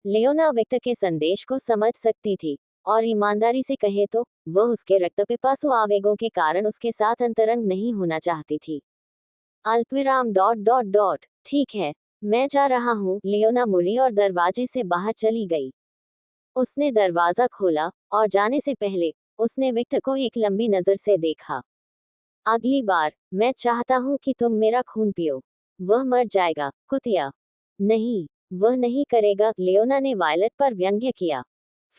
लियोना विक्टर के संदेश को समझ सकती थी, और ईमानदारी से कहे तो, वह उसके रक्तपिपासु आवेगों के कारण उसके साथ अंतरंग नहीं होना चाहती थी। अल्पविराम डॉट डॉट डॉट ठीक है, मैं जा रहा हूँ। लियोना मुड़ी और दरवाजे से बाहर चली गई। उसने दरवाजा खोला, और जाने से पहले, उसने विक्टर को एक लंबी नजर से देखा। अगली बार, मैं चाहता हूँ कि तुम मेरा खून पियो। वह मर जाएगा, कुतिया। नहीं, वह नहीं करेगा, लियोना ने वायलट पर व्यंग्य किया।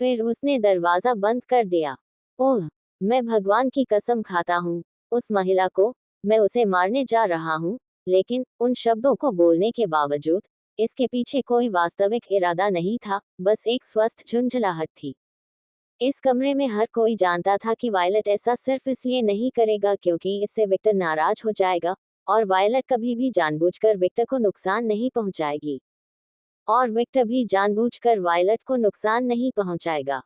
फिर उसने दरवाजा बंद कर दिया। ओह! मैं भगवान की कसम खाता हूँ, उस महिला को, मैं उसे मारने जा रहा हूँ, लेकिन, उन शब्दों को बोलने के बावजूद, इसके पीछे कोई वास्तविक इरादा नहीं था, बस एक स्वस्थ झुंझलाहट थी। इस कमरे में हर कोई जानता था कि वायलट ऐसा सिर्फ इसलिए नहीं करेगा क्योंकि इससे विक्टर नाराज हो जाएगा, और वायलट कभी भी जानबूझकर विक्टर को नुकसान नहीं पहुंचाएगी। और विक्टर भी जानबूझकर वायलट को नुकसान नहीं पहुंचाएगा।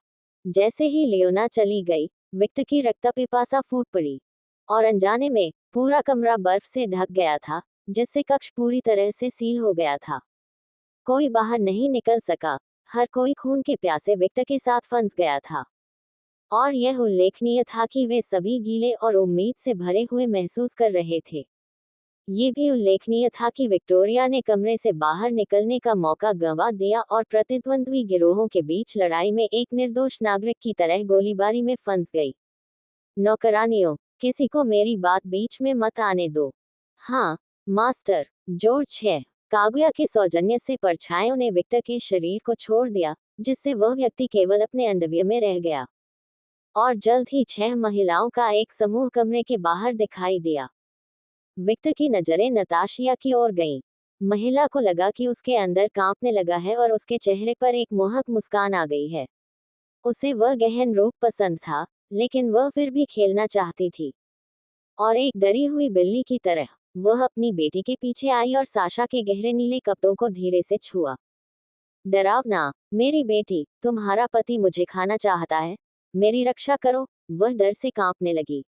जैसे ही लियोना चली गई, विक्टर की रक्तपिपासा फूट पड़ी। और अनजाने में, पूरा कमरा बर्फ से ढक गया था, जिससे कक्ष पूरी तरह से सील हो गया था। कोई बाहर नहीं निकल सका। हर कोई खून के प्यासे विक्टर के साथ फंस गया था। और यह उल्लेखनीय था कि वे सभी गीले और उम्मीद से भरे हुए महसूस कर रहे थे। ये भी उल्लेखनीय था कि विक्टोरिया ने कमरे से बाहर निकलने का मौका गंवा दिया और प्रतिद्वंद्वी गिरोहों के बीच लड़ाई में एक निर्दोष नागरिक की तरह गोलीबारी में फंस गई। नौकरानियों, किसी को मेरी बात बीच में मत आने दो। हाँ, मास्टर। जॉर्ज है। कागुया के सौजन्य से परछाइयों ने विक्टर के शरीर को छोड़ दिया, जिससे वह व्यक्ति केवल अपने अंडव्य में रह गया। और जल्द ही 6 महिलाओं का एक समूह कमरे के बाहर दिखाई दिया। विक्टर की नजरें नताशिया की ओर गईं। महिला को लगा कि उसके अंदर कांपने लगा है और उसके चेहरे पर एक मोहक मुस्कान आ गई है। उसे वह गहन रूप पसंद था, लेकिन वह फिर भी खेलना चाहती थी। और एक डरी हुई बिल्ली की तरह वह अपनी बेटी के पीछे आई और साशा के गहरे नीले कपड़ों को धीरे से छुआ। डरावना, मेरी बेटी, तुम्हारा पति मुझे खाना चाहता है, मेरी रक्षा करो। वह डर से कांपने लगी।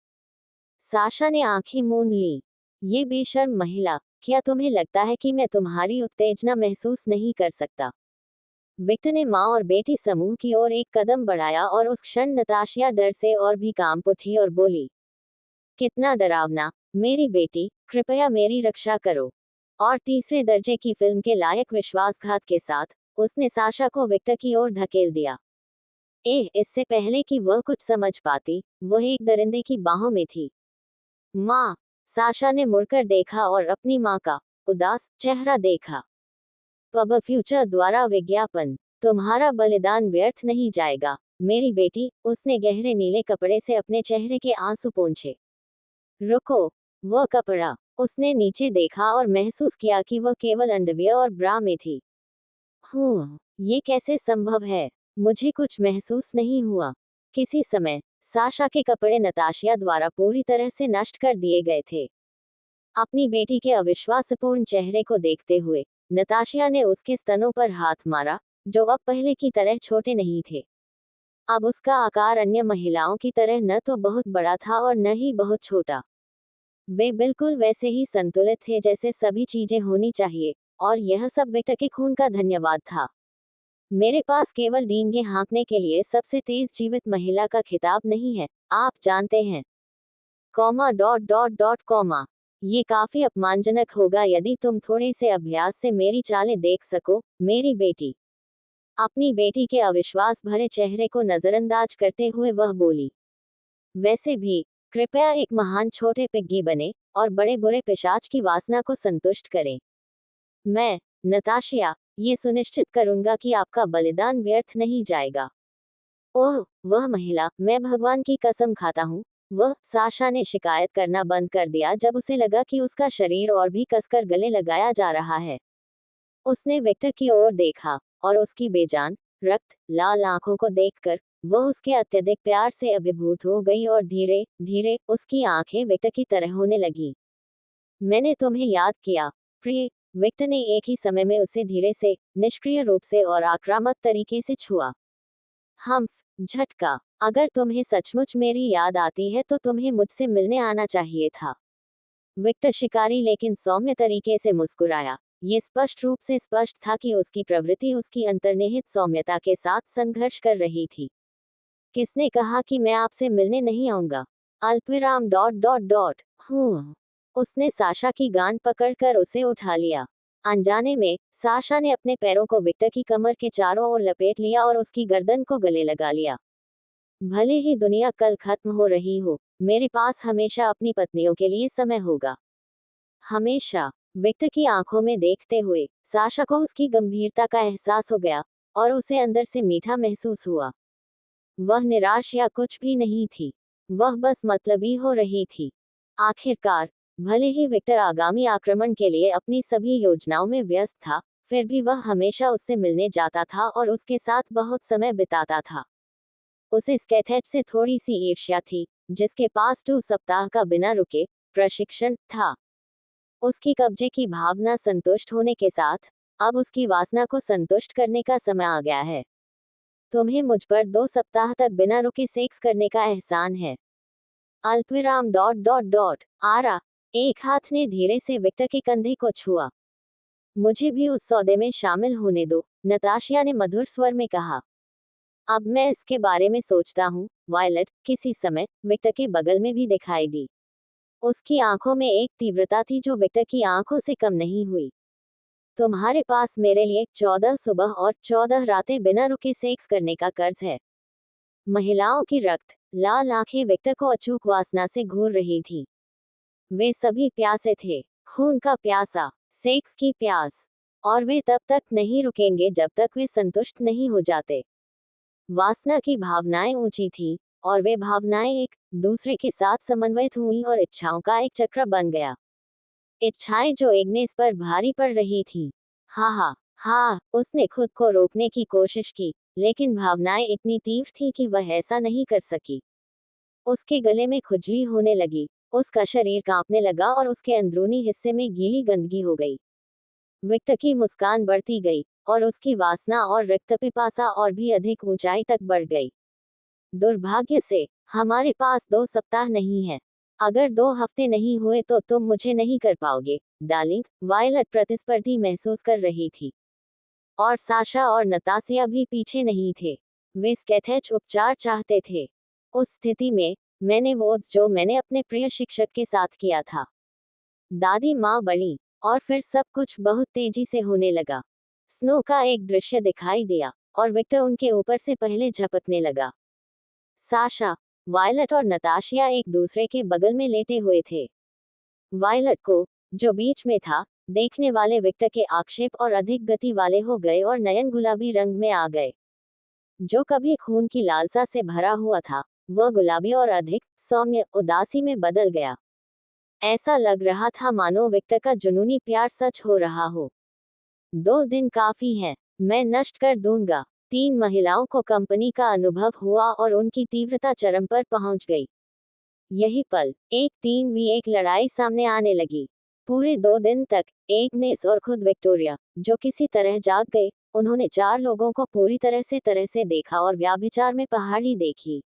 साशा ने आंखें मूंद ली। ये बेशर्म महिला, क्या तुम्हें लगता है कि मैं तुम्हारी उत्तेजना महसूस नहीं कर सकता? विक्टर ने माँ और बेटी समूह की ओर एक कदम बढ़ाया और उस क्षण नताशिया डर से और भी कांप उठी और बोली, कितना डरावना, मेरी बेटी, कृपया मेरी रक्षा करो। और तीसरे दर्जे की फिल्म के लायक विश्वासघात के साथ उसने साशा को विक्टर की ओर धकेल दिया। इससे पहले कि वह कुछ समझ पाती, वह एक दरिंदे की बाहों में थी। माँ। साशा ने मुड़कर देखा और अपनी माँ का उदास चेहरा देखा। पब फ्यूचर द्वारा विज्ञापन, तुम्हारा बलिदान व्यर्थ नहीं जाएगा, मेरी बेटी। उसने गहरे नीले कपड़े से अपने चेहरे के आंसू पोंछे। रुको, वह कपड़ा। उसने नीचे देखा और महसूस किया कि वह केवल अंडरवियर और ब्रा में थी। ये कैसे संभव है? मुझे कुछ महसूस नहीं हुआ। किसी समय साशा के कपड़े नताशिया द्वारा पूरी तरह से नष्ट कर दिए गए थे। अपनी बेटी के अविश्वासपूर्ण चेहरे को देखते हुए नताशिया ने उसके स्तनों पर हाथ मारा, जो अब पहले की तरह छोटे नहीं थे। अब उसका आकार अन्य महिलाओं की तरह न तो बहुत बड़ा था और न ही बहुत छोटा। वे बिल्कुल वैसे ही संतुलित थे जैसे सभी चीजें होनी चाहिए, और यह सब विक्टर के खून का धन्यवाद था। मेरे पास केवल डींगे हाँकने के लिए सबसे तेज जीवित महिला का खिताब नहीं है, आप जानते हैं। Comma dot dot dot comma. ये काफी अपमानजनक होगा यदि तुम थोड़े से अभ्यास से मेरी चालें देख सको, मेरी बेटी। अपनी बेटी के अविश्वास भरे चेहरे को नजरअंदाज करते हुए वह बोली, वैसे भी, कृपया एक महान छोटे पिग्गी बने और बड़े बुरे पिशाच की वासना को संतुष्ट करें। मैं, नताशिया, ये सुनिश्चित करूंगा कि आपका बलिदान व्यर्थ नहीं जाएगा। ओह, वह महिला, मैं भगवान की कसम खाता हूँ। वह, साशा ने शिकायत करना बंद कर दिया जब उसे लगा कि उसका शरीर और भी कसकर गले लगाया जा रहा है। उसने विक्टर की ओर देखा, और उसकी बेजान, रक्त लाल आंखों को देखकर वह उसके अत्यधिक प्यार से अभिभूत हो गई और धीरे धीरे उसकी आंखें विक्टर की तरह होने लगी। मैंने तुम्हें याद किया, प्रिय। विक्टर ने एक ही समय में उसे धीरे से, निष्क्रिय रूप से और आक्रामक तरीके से छुआ। हम्फ, झटका। अगर तुम्हें सचमुच मेरी याद आती है तो तुम्हें मुझसे मिलने आना चाहिए था। विक्टर शिकारी लेकिन सौम्य तरीके से मुस्कुराया। ये स्पष्ट रूप से स्पष्ट था कि उसकी प्रवृत्ति उसकी अंतर्निहित सौम्यता के साथ संघर्ष कर रही थी। किसने कहा कि मैं आपसे मिलने नहीं आऊंगा? अल्पविराम डॉट डॉट डॉट। उसने साशा की गांड पकड़कर उसे उठा लिया। अनजाने में साशा ने अपने पैरों को विक्टर की कमर के चारों ओर लपेट लिया और उसकी गर्दन को गले लगा लिया। भले ही दुनिया कल खत्म हो रही हो, मेरे पास हमेशा अपनी पत्नियों के लिए समय होगा। हमेशा। विक्टर की आंखों में देखते हुए साशा को उसकी गंभीरता का एहसास हो गया, और उसे अंदर से मीठा महसूस हुआ। वह निराश या कुछ भी नहीं थी, वह बस मतलबी हो रही थी। आखिरकार, भले ही विक्टर आगामी आक्रमण के लिए अपनी सभी योजनाओं में व्यस्त था, फिर भी वह हमेशा उससे मिलने जाता था और उसके साथ बहुत समय बिताता था। उसे स्केथेच से थोड़ी सी ईर्ष्या थी, जिसके पास 2 सप्ताह का बिना रुके प्रशिक्षण था। उसकी कब्जे की भावना संतुष्ट होने के साथ, अब उसकी वासना को संतुष्ट करने का समय आ गया है। तुम्हें मुझ पर 2 सप्ताह तक बिना रुके सेक्स करने का एहसान है। अल्पविराम डॉट डॉट डॉट। आरा। एक हाथ ने धीरे से विक्टर के कंधे को छुआ। मुझे भी उस सौदे में शामिल होने दो, नताशिया ने मधुर स्वर में कहा। अब मैं इसके बारे में सोचता हूँ। वायलट किसी समय विक्टर के बगल में भी दिखाई दी। उसकी आंखों में एक तीव्रता थी जो विक्टर की आंखों से कम नहीं हुई। तुम्हारे पास मेरे लिए 14 सुबह और 14 रातें बिना रुके सेक्स करने का कर्ज है। महिलाओं की रक्त लाल आंखें विक्टर को अचूक वासना से घूर रही थी। वे सभी प्यासे थे, खून का प्यासा, सेक्स की प्यास, और वे तब तक नहीं रुकेंगे जब तक वे संतुष्ट नहीं हो जाते। वासना की भावनाएं ऊंची थी, और वे भावनाएं एक दूसरे के साथ समन्वयित हुई और इच्छाओं का एक चक्र बन गया। इच्छाएं जो इग्नेस पर भारी पड़ रही थी। हाँ हाँ हाँ, उसने खुद को रोकने की कोशिश की, लेकिन भावनाएं इतनी तीव्र थी कि वह ऐसा नहीं कर सकी। उसके गले में खुजली होने लगी, उसका शरीर कांपने लगा और उसके अंदरूनी हिस्से में गीली गंदगी हो गई। विक्टर की मुस्कान बढ़ती गई, और उसकी वासना और रक्त पिपासा और भी अधिक ऊंचाई तक बढ़ गई। दुर्भाग्य से हमारे पास 2 सप्ताह नहीं है। अगर 2 हफ्ते नहीं हुए तो तुम मुझे नहीं कर पाओगे, डार्लिंग। वायलट प्रतिस्पर्धी महसूस कर रही थी, और साशा और नतासिया भी पीछे नहीं थे। वे स्केथेच उपचार चाहते थे। उस स्थिति में मैंने वो जो मैंने अपने प्रिय शिक्षक के साथ किया था। दादी माँ बड़ी, और फिर सब कुछ बहुत तेजी से होने लगा। स्नो का एक दृश्य दिखाई दिया, और विक्टर उनके ऊपर से पहले झपकने लगा। साशा, वायलट और नताशिया एक दूसरे के बगल में लेटे हुए थे। वायलट को, जो बीच में था, देखने वाले विक्टर के आक्षेप और अधिक गति वाले हो गए और नयन गुलाबी रंग में आ गए। जो कभी खून की लालसा से भरा हुआ था, वह गुलाबी और अधिक सौम्य उदासी में बदल गया। ऐसा लग रहा था मानो विक्टर का जुनूनी प्यार सच हो रहा हो। 2 दिन काफी हैं, मैं नष्ट कर दूंगा। 3 महिलाओं को कंपनी का अनुभव हुआ और उनकी तीव्रता चरम पर पहुंच गई। यही पल, एक 3v1 लड़ाई सामने आने लगी। पूरे 2 दिन तक, एग्नेस और खुद विक्टोरिया, जो किसी तरह जाग गए, उन्होंने 4 लोगों को पूरी तरह से देखा और व्याभिचार में पहाड़ी देखी।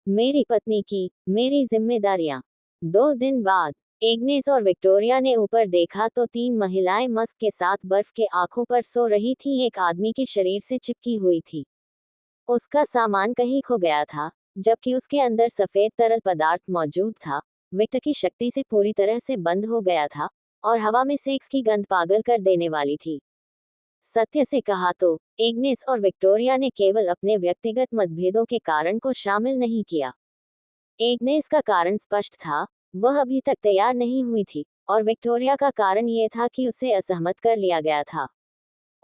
मेरी पत्नी की मेरी जिम्मेदारियां। 2 दिन बाद एग्नेस और विक्टोरिया ने ऊपर देखा तो 3 महिलाएं मस्क के साथ बर्फ के आंखों पर सो रही थीं। एक आदमी के शरीर से चिपकी हुई थी। उसका सामान कहीं खो गया था, जबकि उसके अंदर सफेद तरल पदार्थ मौजूद था। विक्टर की शक्ति से पूरी तरह से बंद हो गया था, और हवा में सेक्स की गंध पागल कर देने वाली थी। सत्य से कहा तो एग्नेस और विक्टोरिया ने केवल अपने व्यक्तिगत मतभेदों के कारण को शामिल नहीं किया। एग्नेस का कारण स्पष्ट था, वह अभी तक तैयार नहीं हुई थी, और विक्टोरिया का कारण ये था कि उसे असहमत कर लिया गया था।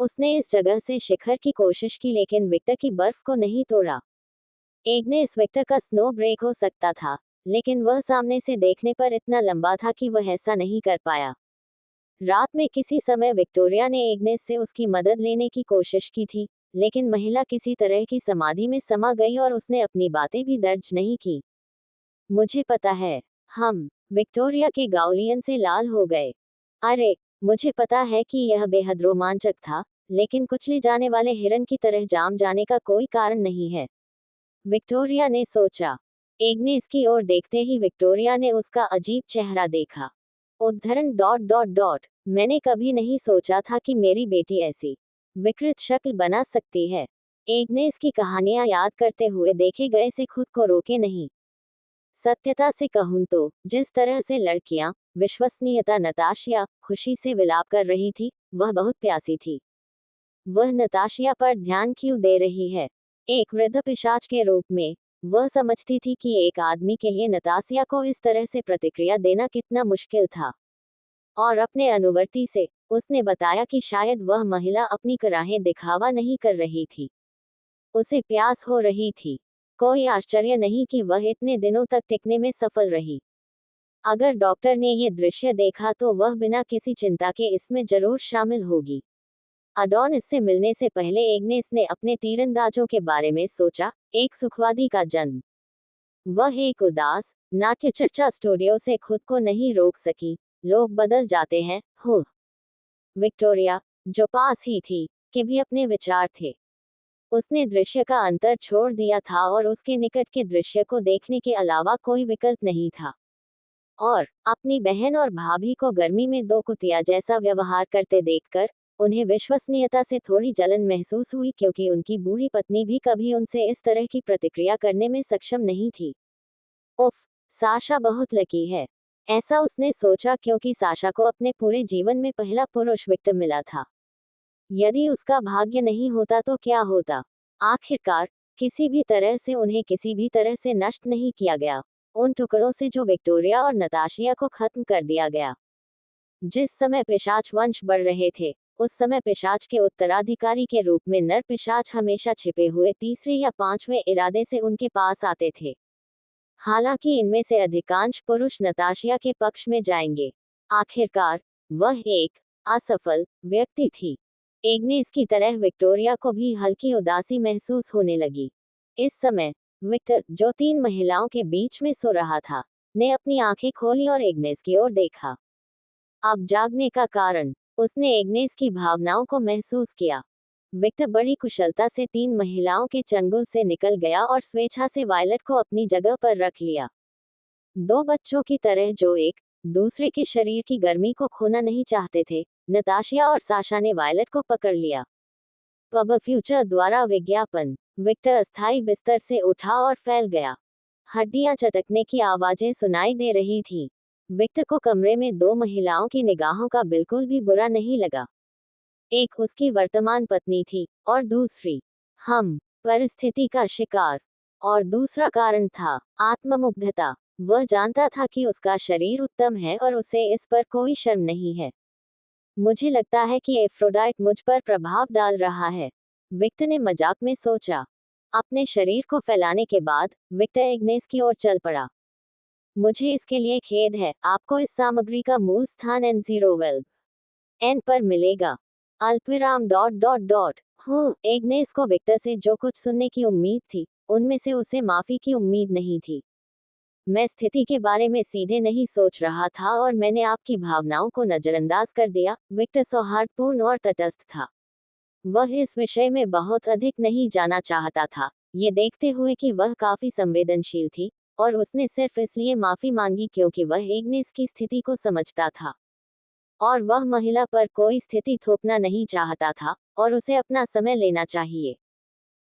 उसने इस जगह से शिखर की कोशिश की लेकिन विक्टर की बर्फ को नहीं तोड़ा। एग्नेस विक्टर का स्नो ब्रेक हो सकता था, लेकिन वह सामने से देखने पर इतना लंबा था कि वह ऐसा नहीं कर पाया। रात में किसी समय विक्टोरिया ने एग्नेस से उसकी मदद लेने की कोशिश की थी, लेकिन महिला किसी तरह की समाधि में समा गई और उसने अपनी बातें भी दर्ज नहीं की। मुझे पता है, हम विक्टोरिया के गाउलियन से लाल हो गए। अरे, मुझे पता है कि यह बेहद रोमांचक था, लेकिन कुचले जाने वाले हिरन की तरह जाम जाने का कोई कारण नहीं है, विक्टोरिया ने सोचा। एग्नेस की ओर देखते ही विक्टोरिया ने उसका अजीब चेहरा देखा। उद्धरण डॉट डॉट डॉट मैंने कभी नहीं सोचा था कि मेरी बेटी ऐसी विकृत शक्ल बना सकती है। एग्नेस की कहानियां याद करते हुए देखे गए से खुद को रोके नहीं। सत्यता से कहूं तो जिस तरह से लड़कियां, विश्वसनीयता नताशिया, खुशी से विलाप कर रही थी, वह बहुत प्यासी थी। वह नताशिया पर ध्यान क्यों दे रही है? एक वृद्ध पिशाच के रूप में, वह समझती थी कि एक आदमी के लिए नताशिया को इस तरह से प्रतिक्रिया देना कितना मुश्किल था। और अपने अनुवर्ती से, उसने बताया कि शायद वह महिला अपनी कराहें दिखावा नहीं कर रही थी। उसे प्यास हो रही थी। कोई आश्चर्य नहीं कि वह इतने दिनों तक टिकने में सफल रही। अगर डॉक्टर ने ये दृश्य देखा तो वह बिना किसी चिंता के इसमें जरूर शामिल होगी। अडोनिस से मिलने से पहले एग्नेस ने अपने तीरंदाजों के बारे में सोचा, एक सुखवादी का जन्म। वह एक उदास, नाट्य चर्चा स्टूडियो से खुद को नहीं रोक सकी। लोग बदल जाते हैं, हो। विक्टोरिया, जो पास ही थी, के भी अपने विचार थे। उसने दृश्य का अंतर छोड़ दिया था और उसके निकट के दृश्य को देखने के अलावा कोई विकल्प नहीं था। और अपनी बहन और भाभी को गर्मी में 2 कुतिया जैसा व्यवहार करते देखकर उन्हें विश्वसनीयता से थोड़ी जलन महसूस हुई क्योंकि उनकी बूढ़ी पत्नी भी कभी उनसे इस तरह की प्रतिक्रिया करने में सक्षम नहीं थी। उफ, साशा बहुत लकी है, ऐसा उसने सोचा क्योंकि साशा को अपने पूरे जीवन में पहला पुरुष विक्टिम मिला था। यदि उसका भाग्य नहीं होता तो क्या होता? आखिरकार किसी भी तरह से उन्हें किसी भी तरह से नष्ट नहीं किया गया, उन टुकड़ों से जो विक्टोरिया और नताशिया को खत्म कर दिया गया। जिस समय पिशाच वंश बढ़ रहे थे, उस समय पिशाच के उत्तराधिकारी के रूप में नर पिशाच हमेशा छिपे हुए तीसरे या पांचवें इरादे से उनके पास आते थे। हालांकि इनमें से अधिकांश पुरुष नताशिया के पक्ष में जाएंगे। आखिरकार वह एक असफल व्यक्ति थी। एग्नेस की तरह विक्टोरिया को भी हल्की उदासी महसूस होने लगी। इस समय विक्टर, जो 3 महिलाओं के बीच में सो रहा था, ने अपनी आंखें खोली और एग्नेस की ओर देखा। अब जागने का कारण, उसने एग्नेस की भावनाओं को महसूस किया। विक्टर बड़ी कुशलता से 3 महिलाओं के चंगुल से निकल गया और स्वेच्छा से वायलट को अपनी जगह पर रख लिया। 2 बच्चों की तरह जो एक दूसरे के शरीर की गर्मी को खोना नहीं चाहते थे, नताशिया और साशा ने वायलट को पकड़ लिया। पब फ्यूचर द्वारा विज्ञापन। विक्टर अस्थायी बिस्तर से उठा और फैल गया। हड्डियां चटकने की आवाजें सुनाई दे रही थीं। विक्टर को कमरे में 2 महिलाओं की निगाहों का बिल्कुल भी बुरा नहीं लगा। एक उसकी वर्तमान पत्नी थी और दूसरी परिस्थिति का शिकार। और दूसरा कारण था आत्ममुग्धता। वह जानता था कि उसका शरीर उत्तम है और उसे इस पर कोई शर्म नहीं है। मुझे लगता है कि एफ्रोडाइट मुझ पर प्रभाव डाल रहा है, विक्टर ने मजाक में सोचा। अपने शरीर को फैलाने के बाद विक्टर एग्नेस की ओर चल पड़ा। मुझे इसके लिए खेद है, आपको इस सामग्री का मूल स्थान N पर मिलेगा। अल्पविराम डॉट डॉट डॉट। एग्नेस को विक्टर से जो कुछ सुनने की उम्मीद थी, उनमें से उसे माफी की उम्मीद नहीं थी। मैं स्थिति के बारे में सीधे नहीं सोच रहा था और मैंने आपकी भावनाओं को नजरअंदाज कर दिया। विक्टर सौहार्दपूर्ण और तटस्थ था। वह इस विषय में बहुत अधिक नहीं जाना चाहता था, ये देखते हुए कि वह काफी संवेदनशील थी, और उसने सिर्फ इसलिए माफी मांगी क्योंकि वह एग्नेस की स्थिति को समझता था, और वह महिला पर कोई स्थिति थोपना नहीं चाहता था, और उसे अपना समय लेना चाहिए।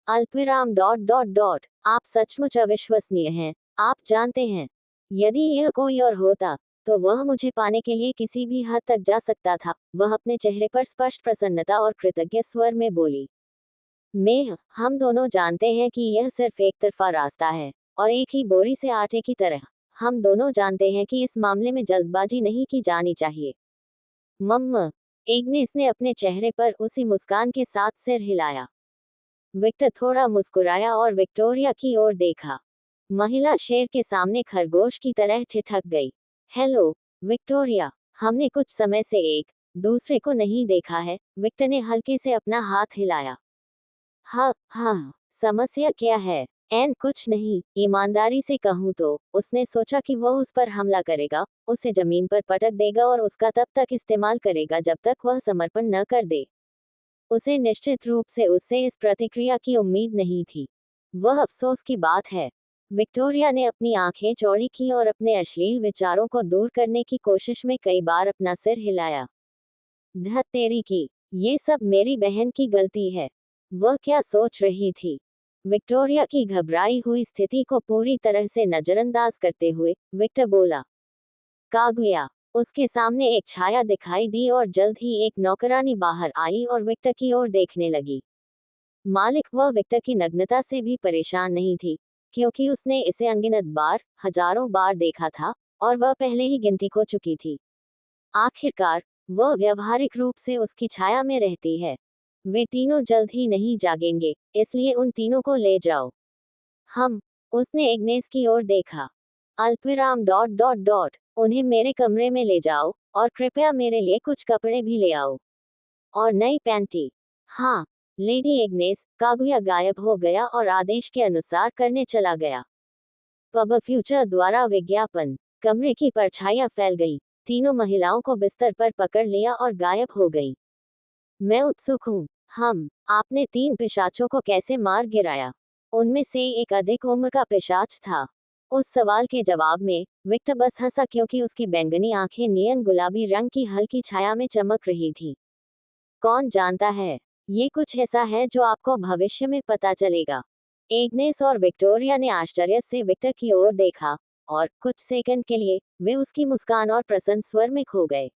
अल्पविराम डॉट डॉट डॉट। आप सचमुच अविश्वसनीय हैं। आप जानते हैं, यदि यह कोई और होता, तो वह मुझे पाने के लिए किसी भी हद तक जा सकता था। वह अपने चेहरे पर स्पष्ट प्रसन्नता और कृतज्ञ स्वर में बोली। हम दोनों जानते हैं कि यह सिर्फ एक तरफा रास्ता है, और एक ही बोरी से आटे की तरह। हम दोनों जानते हैं कि इस मामले में जल्दबाजी नहीं की जानी चाहिए। मम्मा, एग्नेस ने अपने चेहरे पर उसी मुस्कान के साथ सिर हिलाया। विक्टर थोड़ा मुस्कुराया और विक्टोरिया की ओर देखा। महिला शेर के सामने खरगोश की तरह ठिठक गई। हेलो, विक्टोरिया, हमने कुछ समय से एक दूसरे को नहीं देखा है। विक्टर ने हल्के से अपना हाथ हिलाया। हाँ, समस्या क्या है? कुछ नहीं, ईमानदारी से कहूँ तो उसने सोचा कि वह उस पर हमला करेगा, उसे जमीन पर पटक देगा और उसका तब तक इस्तेमाल करेगा जब तक वह समर्पण न कर दे। उसे निश्चित रूप से उससे इस प्रतिक्रिया की उम्मीद नहीं थी। वह अफसोस की बात है। विक्टोरिया ने अपनी आंखें चौड़ी की और अपने अश्लील विचारों को दूर करने की कोशिश में कई बार अपना सिर हिलाया। धत तेरी की, ये सब मेरी बहन की गलती है। वह क्या सोच रही थी? विक्टोरिया की घबराई हुई स्थिति को पूरी तरह से नजरअंदाज करते हुए विक्टर बोला। कागुया। उसके सामने एक छाया दिखाई दी और जल्द ही एक नौकरानी बाहर आई और विक्टर की ओर देखने लगी। मालिक वह विक्टर की नग्नता से भी परेशान नहीं थी, क्योंकि उसने इसे अनगिनत बार, हजारों बार देखा था, और वह पहले ही गिनती खो चुकी थी। आखिरकार वह व्यवहारिक रूप से उसकी छाया में रहती है। वे तीनों जल्द ही नहीं जागेंगे, इसलिए उन तीनों को ले जाओ। उसने एग्नेस की ओर देखा। अल्पविराम डॉट डॉट डॉट। उन्हें मेरे कमरे में ले जाओ, और कृपया मेरे लिए कुछ कपड़े भी ले आओ। और नई पैंटी। हाँ, लेडी एग्नेस। कागुया गायब हो गया और आदेश के अनुसार करने चला गया। पब फ्यूचर द्वारा विज्ञापन। कमरे की परछाइयां फैल गई, तीनों महिलाओं को बिस्तर पर पकड़ लिया और गायब हो गई। मैं उत्सुक हूँ। आपने 3 पिशाचों को कैसे मार गिराया? उनमें से एक अधिक उम्र का पिशाच था। उस सवाल के जवाब में विक्टर बस हंसा क्योंकि उसकी बैंगनी आंखें नियन गुलाबी रंग की हल्की छाया में चमक रही थी। कौन जानता है, ये कुछ ऐसा है जो आपको भविष्य में पता चलेगा। एग्नेस और विक्टोरिया ने आश्चर्य से विक्टर की ओर देखा, और कुछ सेकंड के लिए वे उसकी मुस्कान और प्रसन्न स्वर में खो गए।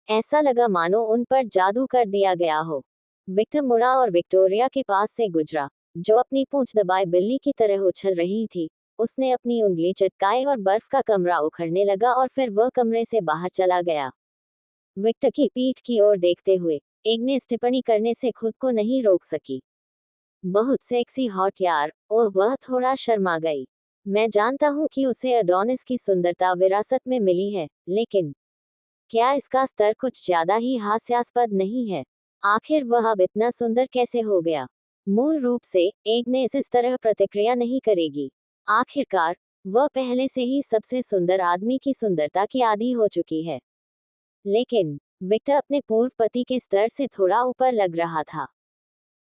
ऐसा लगा मानो उन पर जादू कर दिया गया हो। विक्टर मुड़ा और विक्टोरिया के पास से गुजरा, जो अपनी पूंछ दबाए बिल्ली की तरह उछल रही थी। उसने अपनी उंगली चटकाई और बर्फ का कमरा उखड़ने लगा और फिर वह कमरे से बाहर चला गया। विक्टर की पीठ की ओर देखते हुए एग्नेस टिप्पणी करने से खुद को नहीं रोक सकी। बहुत सेक्सी हॉट यार। ओह, वह थोड़ा शर्मा गई। मैं जानता हूँ कि उसे अडोनिस की सुंदरता विरासत में मिली है, लेकिन क्या इसका स्तर कुछ ज्यादा ही हास्यास्पद नहीं है? आखिर वह अब इतना सुंदर कैसे हो गया? मूल रूप से एग्नेस इस तरह प्रतिक्रिया नहीं करेगी। आखिरकार वह पहले से ही सबसे सुंदर आदमी की सुंदरता की आदी हो चुकी है। लेकिन विक्टर अपने पूर्व पति के स्तर से थोड़ा ऊपर लग रहा था,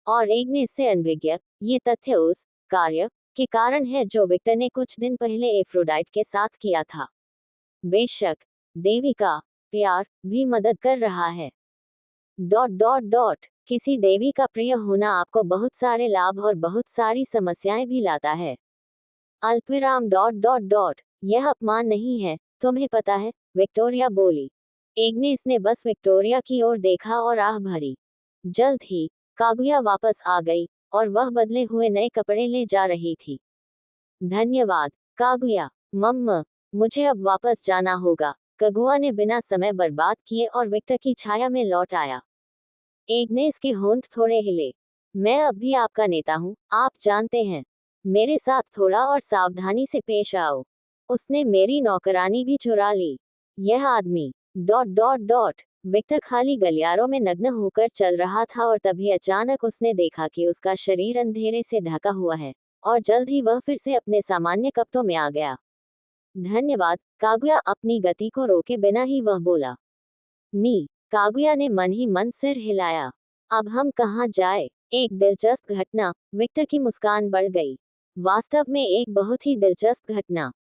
और एग्नेस से अनभिज्ञ ये तथ्य उस कार्य के कारण है जो विक्टर ने कुछ दिन पहले एफ्रोडाइट के साथ किया था। बेशक देवी का प्यार भी मदद कर रहा है। डॉट डॉट डॉट किसी देवी का प्रिय होना आपको बहुत सारे लाभ और बहुत सारी समस्याएं भी लाता है। अल्पविराम डॉट डॉट डॉट यह अपमान नहीं है, तुम्हें पता है, विक्टोरिया बोली। एग्नेस ने बस विक्टोरिया की ओर देखा और आह भरी। जल्द ही कागुया वापस आ गई, और वह बदले हुए नए कपड़े ले जा रही थी। धन्यवाद कागुया। मम्मा, मुझे अब वापस जाना होगा। कगुआ ने बिना समय बर्बाद किए और विक्टर की छाया में लौट आया। एग्नेस के होंठ थोड़े हिले। मैं अब भी आपका नेता हूँ, आप जानते हैं। मेरे साथ थोड़ा और सावधानी से पेश आओ। उसने मेरी नौकरानी भी चुरा ली। यह आदमी डॉट डॉट डॉट विक्टर खाली गलियारों में नग्न होकर चल रहा था, और तभी अचानक उसने देखा कि उसका शरीर अंधेरे से ढका हुआ है, और जल्द ही वह फिर से अपने सामान्य कपड़ों में आ गया। धन्यवाद कागुया, अपनी गति को रोके बिना ही वह बोला। कागुया ने मन ही मन सिर हिलाया। अब हम कहाँ जाए? एक दिलचस्प घटना। विक्टर की मुस्कान बढ़ गई। वास्तव में एक बहुत ही दिलचस्प घटना।